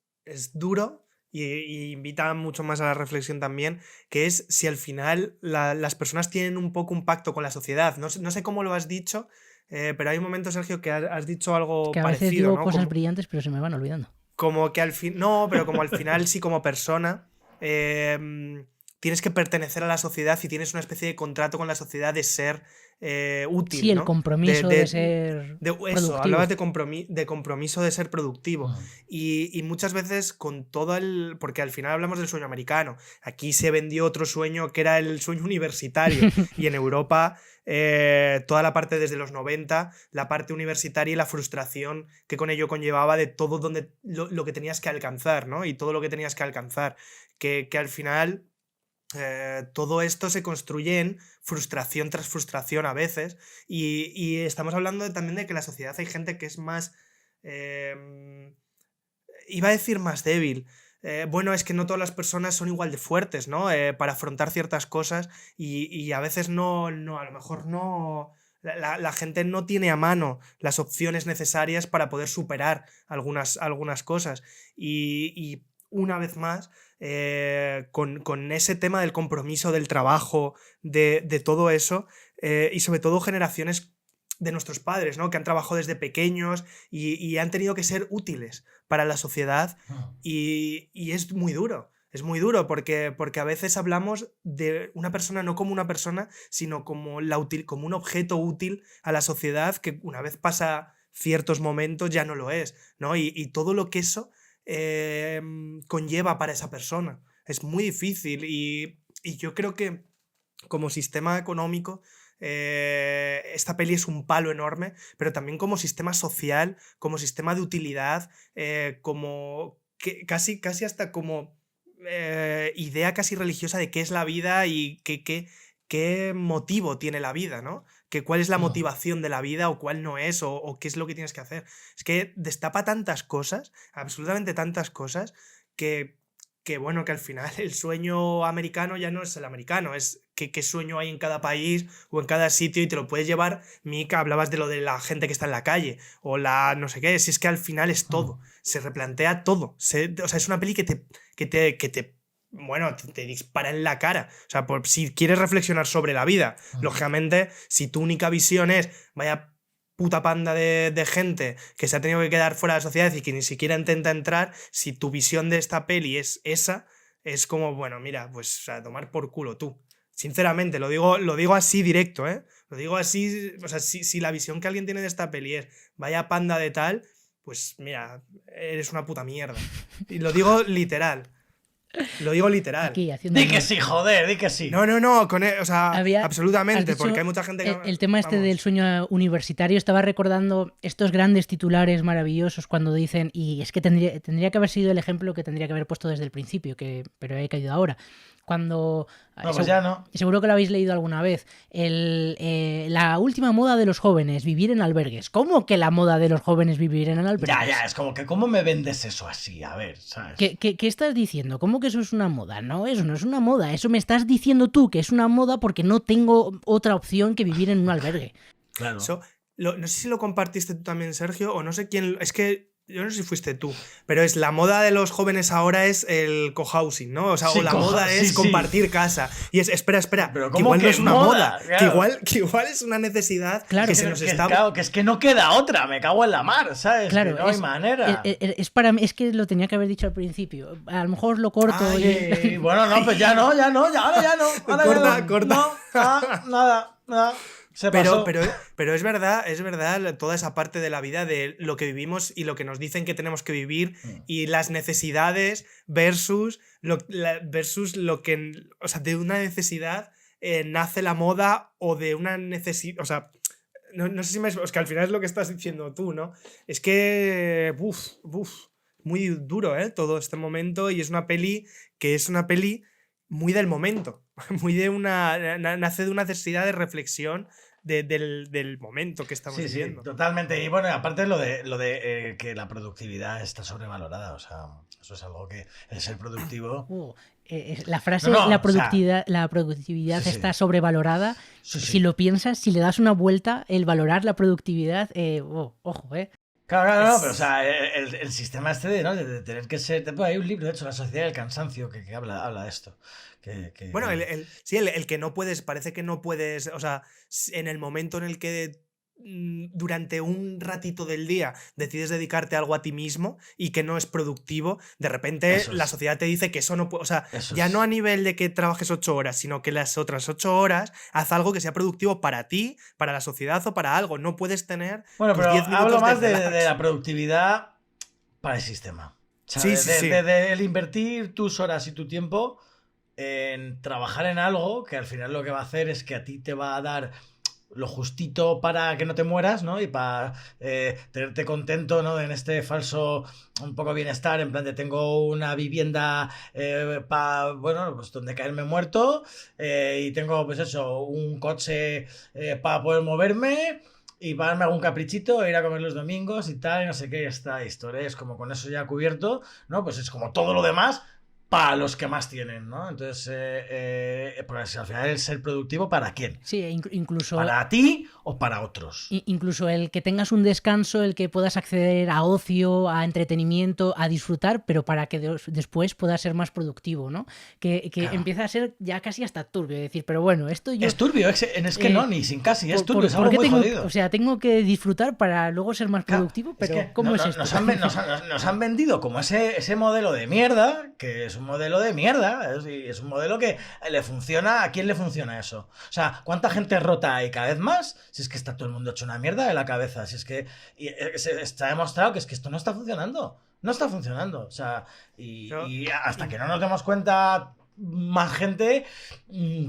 duro y invita mucho más a la reflexión también, que es si al final las personas tienen un poco un pacto con la sociedad. No sé cómo lo has dicho, pero hay un momento, Sergio, que has dicho Es que algo a veces parecido, digo ¿no? cosas brillantes, pero se me van olvidando. Como que al fin. No, pero como al final, sí, como persona. Tienes que pertenecer a la sociedad y tienes una especie de contrato con la sociedad de ser Sí, útil, el ¿no? compromiso de ser Eso, hablabas productivo. de compromiso de ser productivo. Y muchas veces con todo el. Porque al final hablamos del sueño americano. Aquí se vendió otro sueño que era el sueño universitario. Y en Europa, toda la parte desde los 90, la parte universitaria y la frustración que con ello conllevaba de todo lo que tenías que alcanzar, ¿no? Y todo lo que tenías que alcanzar. Que al final. Todo esto se construye en frustración tras frustración a veces y estamos hablando también de que en la sociedad hay gente que es más, iba a decir más débil. Bueno, es que no todas las personas son igual de fuertes, ¿no? Para afrontar ciertas cosas y a veces no, a lo mejor no. La gente no tiene a mano las opciones necesarias para poder superar algunas cosas. Y una vez más, con ese tema del compromiso, del trabajo, de todo eso, y sobre todo generaciones de nuestros padres, ¿no? Que han trabajado desde pequeños y han tenido que ser útiles para la sociedad y es muy duro. Es muy duro porque a veces hablamos de una persona no como una persona, sino como como un objeto útil a la sociedad que una vez pasa ciertos momentos ya no lo es, ¿no? Y todo lo que eso conlleva para esa persona. Es muy difícil y yo creo que como sistema económico esta peli es un palo enorme, pero también como sistema social, como sistema de utilidad, como casi hasta como idea casi religiosa de qué es la vida y qué motivo tiene la vida, ¿no? Cuál es la motivación de la vida o cuál no es o qué es lo que tienes que hacer. Es que destapa tantas cosas, absolutamente tantas cosas, que que bueno, que al final el sueño americano ya no es el americano, es qué sueño hay en cada país o en cada sitio y te lo puedes llevar. Mica, hablabas de lo de la gente que está en la calle o la no sé qué, si es que al final es todo, se replantea todo, o sea, es una peli que te bueno, te dispara en la cara. O sea, si quieres reflexionar sobre la vida, lógicamente, si tu única visión es vaya puta panda de gente que se ha tenido que quedar fuera de la sociedad y que ni siquiera intenta entrar, si tu visión de esta peli es esa, es como, bueno, mira, pues a tomar por culo tú. Sinceramente, lo digo así directo, ¿eh? Lo digo así, o sea, si la visión que alguien tiene de esta peli es vaya panda de tal, pues mira, eres una puta mierda. Y lo digo literal. Lo digo literal. Aquí, haciendo Di que sí, joder, di que sí. No, o sea, absolutamente, porque hay mucha gente que... El tema este del sueño universitario, estaba recordando estos grandes titulares maravillosos cuando dicen, y es que tendría que haber sido el ejemplo que tendría que haber puesto desde el principio, pero he caído ahora. Cuando... No, pues ya no. Seguro que lo habéis leído alguna vez. La última moda de los jóvenes, vivir en albergues. ¿Cómo que la moda de los jóvenes vivir en albergues? Ya, es como que ¿cómo me vendes eso así? A ver, ¿sabes? ¿Qué estás diciendo? ¿Cómo que eso es una moda? No, eso no es una moda. Eso me estás diciendo tú que es una moda porque no tengo otra opción que vivir en un albergue. Claro. No sé si lo compartiste tú también, Sergio, o no sé quién... Es que... Yo no sé si fuiste tú, pero es la moda de los jóvenes ahora es el cohousing, ¿no? O sea, sí, o la moda es compartir casa. Y es, espera, pero que igual no es una moda, claro. que igual es una necesidad claro, que se nos está... Claro, que es que no queda otra, me cago en la mar, ¿sabes? Claro, que no hay manera. Es que lo tenía que haber dicho al principio. A lo mejor lo corto. Bueno, no, pues ahora ya no. Corta. No, nada. Pero es verdad toda esa parte de la vida de lo que vivimos y lo que nos dicen que tenemos que vivir y las necesidades versus lo que... O sea, de una necesidad nace la moda o de una necesidad... O sea, no sé si me... Es que al final es lo que estás diciendo tú, ¿no? Es que... muy duro, ¿eh? Todo este momento y es una peli muy del momento, muy de nace de una necesidad de reflexión del momento que estamos viviendo. Sí, totalmente. Y bueno, aparte lo de que la productividad está sobrevalorada, o sea, eso es algo que el ser productivo... La frase la productividad está sobrevalorada. Sí. Si lo piensas, si le das una vuelta, el valorar la productividad, ojo, Claro, no, pero o sea, el sistema este de tener que ser... Hay un libro, de hecho, La sociedad del cansancio, que habla de esto. Bueno, el que no puedes, parece que no puedes, o sea, en el momento en el que durante un ratito del día decides dedicarte a algo a ti mismo y que no es productivo, de repente la sociedad te dice que eso no puede, o sea, ya no a nivel de que trabajes 8 horas, sino que las otras 8 horas haz algo que sea productivo para ti, para la sociedad o para algo. No puedes tener... Bueno, pero hablo más de la productividad para el sistema. O sea, del invertir tus horas y tu tiempo en trabajar en algo que al final lo que va a hacer es que a ti te va a dar lo justito para que no te mueras, ¿no? Y para tenerte contento, ¿no? En este falso un poco bienestar, en plan de tengo una vivienda pues donde caerme muerto y tengo, pues eso, un coche para poder moverme y para darme algún caprichito, ir a comer los domingos y tal, y no sé qué, esta historia es como con eso ya cubierto, ¿no? Pues es como todo lo demás para los que más tienen, ¿no? Entonces, pues al final el ser productivo, ¿para quién? Sí, incluso... ¿Para ti o para otros? Incluso el que tengas un descanso, el que puedas acceder a ocio, a entretenimiento, a disfrutar, pero para que después puedas ser más productivo, ¿no? Que claro. Empieza a ser ya casi hasta turbio, decir, pero bueno, esto yo... Es turbio, es que no, ni sin casi, es turbio, es algo muy jodido. O sea, tengo que disfrutar para luego ser más productivo, pero es que ¿cómo es esto? Nos han vendido como ese modelo de mierda, que es un modelo de mierda, es un modelo que le funciona. ¿A quién le funciona eso? O sea, ¿cuánta gente rota hay cada vez más? Si es que está todo el mundo hecho una mierda de la cabeza, si es que está demostrado que es que esto no está funcionando, o sea, y hasta que no nos demos cuenta más gente,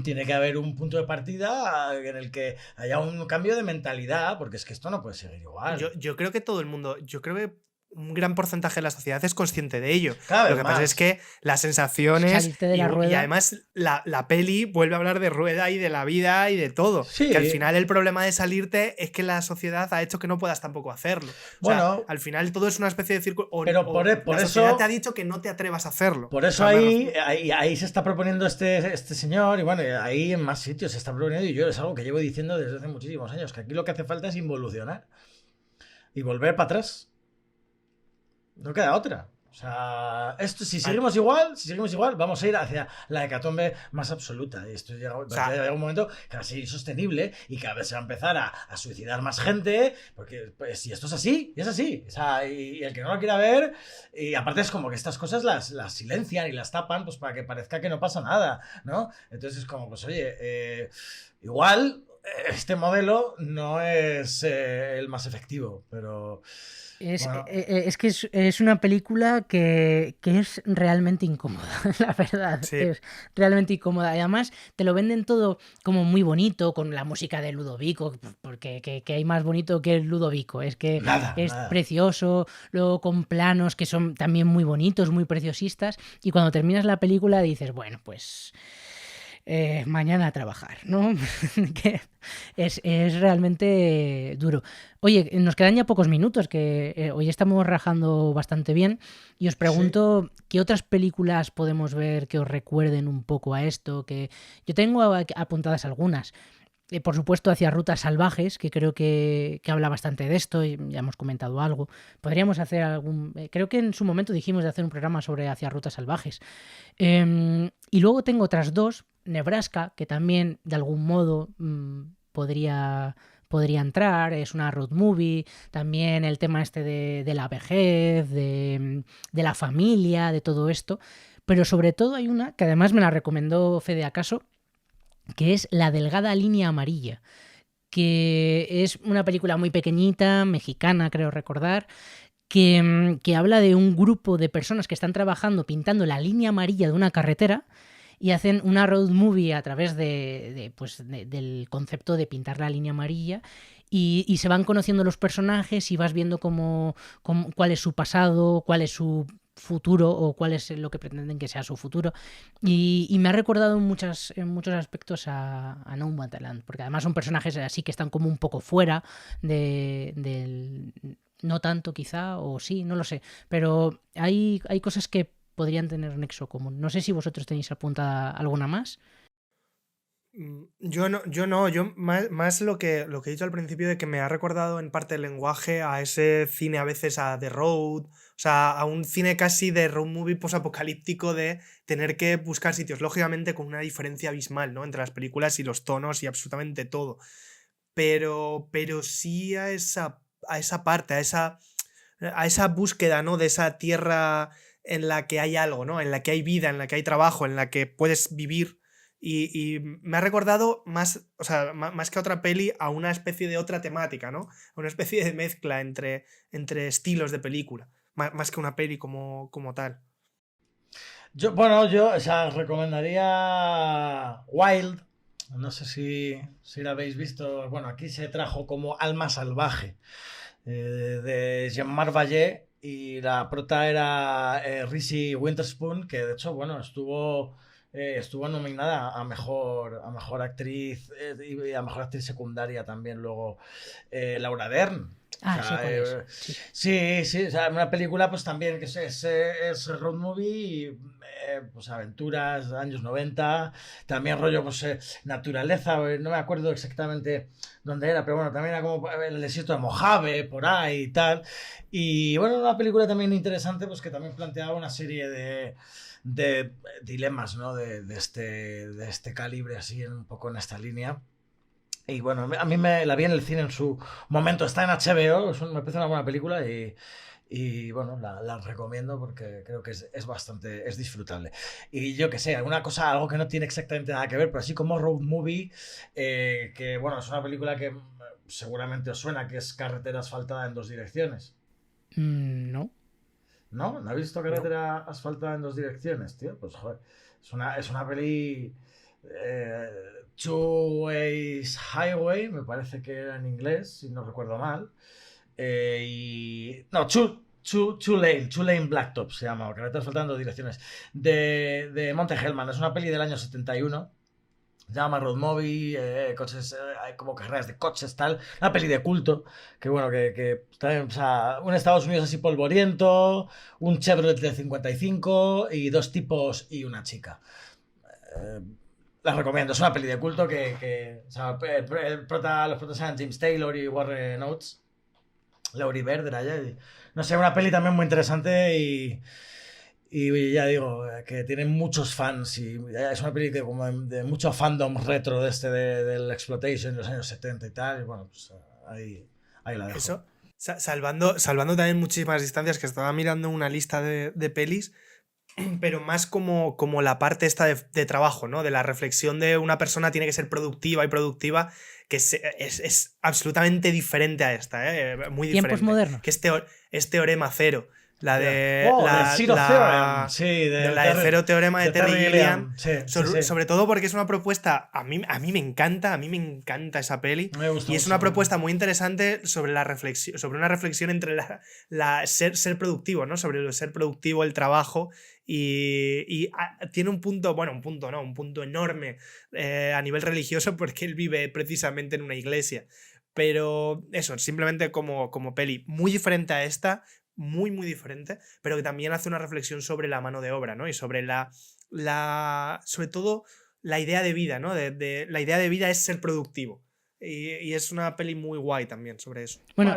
tiene que haber un punto de partida en el que haya un cambio de mentalidad, porque es que esto no puede seguir igual. Yo creo que todo el mundo, yo creo que un gran porcentaje de la sociedad es consciente de ello. Cada Lo vez que pasa más. es que las sensaciones Salirte de la y rueda. además la peli vuelve a hablar de rueda y de la vida y de todo. Sí. Que al final el problema de salirte es que la sociedad ha hecho que no puedas tampoco hacerlo. O Bueno, sea, al final todo es una especie de círculo. pero por la eso- sociedad te ha dicho que no te atrevas a hacerlo. Por eso O sea, ahí se está proponiendo este señor, y bueno, ahí en más sitios se está proponiendo, y yo es algo que llevo diciendo desde hace muchísimos años, que aquí lo que hace falta es involucionar y volver para atrás. No queda otra. O sea, esto, si seguimos igual, vamos a ir hacia la hecatombe más absoluta. Y esto llega un momento que va a ser insostenible y cada vez se va a empezar a suicidar más gente, porque pues, si esto es así, es así. O sea, y el que no lo quiera ver, y aparte es como que estas cosas las silencian y las tapan, pues para que parezca que no pasa nada, ¿no? Entonces es como, pues oye, igual este modelo no es el más efectivo, pero... Bueno. Es que es una película que es realmente incómoda, la verdad. Sí. Es realmente incómoda. Y además te lo venden todo como muy bonito, con la música de Ludovico, porque que hay más bonito que el Ludovico. Es que nada. precioso, luego con planos que son también muy bonitos, muy preciosistas. Y cuando terminas la película dices, bueno, pues... mañana a trabajar, ¿no? Que es realmente duro. Oye, nos quedan ya pocos minutos, que hoy estamos rajando bastante bien, y os pregunto, sí, ¿qué otras películas podemos ver que os recuerden un poco a esto? Que yo tengo apuntadas algunas. Por supuesto, Hacia Rutas Salvajes, que creo que habla bastante de esto, y ya hemos comentado algo. Podríamos hacer algún... creo que en su momento dijimos de hacer un programa sobre Hacia Rutas Salvajes. Y luego tengo otras dos, Nebraska, que también de algún modo podría entrar, es una road movie, también el tema este de la vejez, de la familia, de todo esto. Pero sobre todo hay una, que además me la recomendó Fede Acaso, que es La delgada línea amarilla, que es una película muy pequeñita, mexicana creo recordar, que habla de un grupo de personas que están trabajando pintando la línea amarilla de una carretera y hacen una road movie a través del concepto de pintar la línea amarilla, y se van conociendo los personajes y vas viendo cuál es su pasado, cuál es su futuro o cuál es lo que pretenden que sea su futuro, y me ha recordado en muchos aspectos a Nomadland, porque además son personajes así que están como un poco fuera del... No tanto quizá, o sí, no lo sé, pero hay cosas que podrían tener nexo común. No sé si vosotros tenéis apuntada alguna más. Yo más lo que he dicho al principio, de que me ha recordado en parte el lenguaje a ese cine a veces a The Road, o sea, a un cine casi de road movie posapocalíptico, de tener que buscar sitios, lógicamente con una diferencia abismal, ¿no?, entre las películas y los tonos y absolutamente todo, pero sí a esa parte, a esa búsqueda, ¿no?, de esa tierra en la que hay algo, ¿no?, en la que hay vida, en la que hay trabajo, en la que puedes vivir. Y me ha recordado más, o sea, más que a otra peli, a una especie de otra temática, ¿no? A una especie de mezcla entre estilos de película, más que una peli como tal. Yo o sea, recomendaría Wild. No sé si la habéis visto. Bueno, aquí se trajo como Alma Salvaje, de Jean-Marc Vallée, y la prota era Reese Witherspoon, que de hecho, bueno, estuvo nominada a mejor actriz, y a mejor actriz secundaria también luego Laura Dern. Ah, o sea, sí, sí. Sí, o sea, una película pues también que es road movie, y, pues aventuras, años 90, también rollo pues naturaleza, no me acuerdo exactamente dónde era, pero bueno, también era como el desierto de Mojave, por ahí y tal. Y bueno, una película también interesante, pues que también planteaba una serie de dilemas, ¿no?, de este calibre, así un poco en esta línea. Y bueno, a mí me la vi en el cine en su momento, está en HBO, me parece una buena película, y bueno, la recomiendo porque creo que es bastante, es disfrutable. Y yo que sé, algo que no tiene exactamente nada que ver, pero así como road movie, que bueno, es una película que seguramente os suena, que es Carretera asfaltada en dos direcciones. No. ¿No? ¿No has visto Carretera asfaltada en dos direcciones, tío? Pues joder, es una peli... Two Ways Highway, me parece que era en inglés, si no recuerdo mal. No, Two Two Lane Blacktop se llama, porque me están faltando direcciones. De Monte Hellman. Es una peli del año 71. Se llama Road Movie, coches, hay como carreras de coches, tal. Una peli de culto, que bueno, que está, o sea, un Estados Unidos así polvoriento, un Chevrolet de 55 y 2 tipos y una chica. La recomiendo, es una peli de culto que o sea, los protas eran James Taylor y Warren Oates. Laurie Bird era ella. No sé, una peli también muy interesante y ya digo, que tiene muchos fans y es una peli que como de mucho fandom retro del Exploitation de los años 70 y tal. Y bueno, pues ahí la dejo. Eso, salvando también muchísimas distancias, que estaba mirando una lista de pelis, pero más como la parte esta de trabajo, ¿no? De la reflexión de una persona tiene que ser productiva y productiva, que es absolutamente diferente a esta, muy diferente. Tiempos modernos. Que es Teorema Cero. La de Zero Theorem. Sí, la de Cero Teorema de Terry Gilliam. Sí, sobre todo porque es una propuesta, a mí me encanta esa peli. Me gusta y es mucho, una propuesta muy interesante sobre la reflexión, sobre una reflexión entre ser productivo, ¿no? Sobre el ser productivo, el trabajo. Y tiene un punto enorme a nivel religioso, porque él vive precisamente en una iglesia. Pero eso, simplemente como peli, muy diferente a esta, muy, muy diferente, pero que también hace una reflexión sobre la mano de obra, ¿no? Y sobre sobre todo la idea de vida, ¿no? La idea de vida es ser productivo. Y es una peli muy guay también sobre eso. Bueno,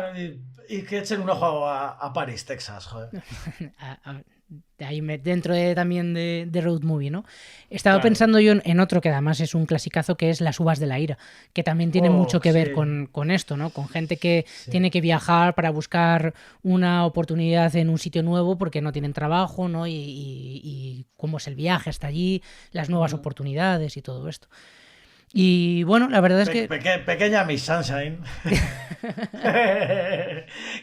y que echen un ojo a París, Texas, joder. ahí dentro también de Road Movie, ¿no? Estaba Claro. pensando yo en otro que además es un clasicazo, que es Las uvas de la ira, que también tiene mucho que ver sí. con esto, ¿no? Con gente que Sí. tiene que viajar para buscar una oportunidad en un sitio nuevo porque no tienen trabajo, ¿no? Y cómo es el viaje hasta allí, las nuevas oportunidades y todo esto. Y bueno, la verdad es que... Pequeña Miss Sunshine.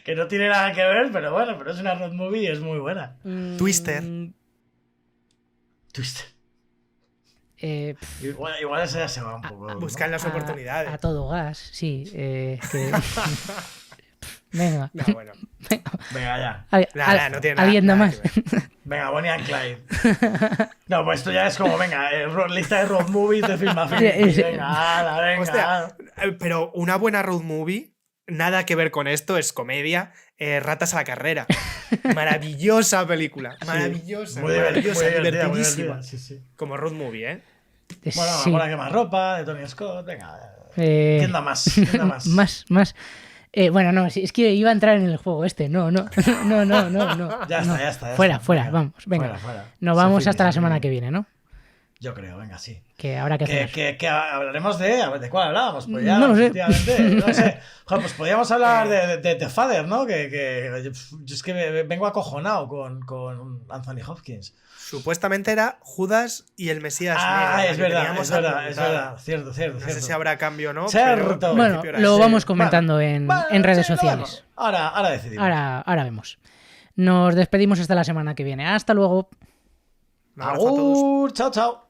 Que no tiene nada que ver, pero bueno, pero es una road movie y es muy buena. Twister. Twister. Pff, Igual esa ya se va un poco. Buscan las oportunidades. a todo gas, sí. Venga. No, bueno. Venga, ya. Nada, no tiene nada. ¿Alguien da nada más? que ver. Venga, Bonnie and Clyde. No, pues esto ya es como, venga, lista de road movies de Film Affinity. Venga, ala, venga. Hostia, pero una buena road movie, nada que ver con esto, es comedia. Ratas a la carrera. Maravillosa película. Maravillosa. Muy maravillosa, divertida, divertidísima. sí, sí. Como road movie, ¿eh? Bueno, Sí. Ahora quemarropa, de Tony Scott, venga. ¿Quién da más? ¿Quién da más? Más. Bueno, no, es que iba a entrar en el juego este. No. Ya está. Fuera, Venga. vamos, venga. Fuera. Nos vamos hasta la semana que viene, ¿no? Yo creo, venga, sí. Que habrá que hacer. Que hablaremos ¿de cuál hablábamos? Pues ya, No lo sé. efectivamente, no sé. Joder, pues podríamos hablar de The Father, ¿no? Yo es que vengo acojonado con Anthony Hopkins. Supuestamente era Judas y el Mesías negro, Es que verdad, teníamos es verdad. apuntada. Cierto. No sé si habrá cambio o no, Cierto. pero en Bueno, principio era lo así. vamos comentando en redes sí, sociales. bueno, ahora decidimos. Ahora vemos. Nos despedimos hasta la semana que viene. Hasta luego. Un abrazo a todos. Agur, chao.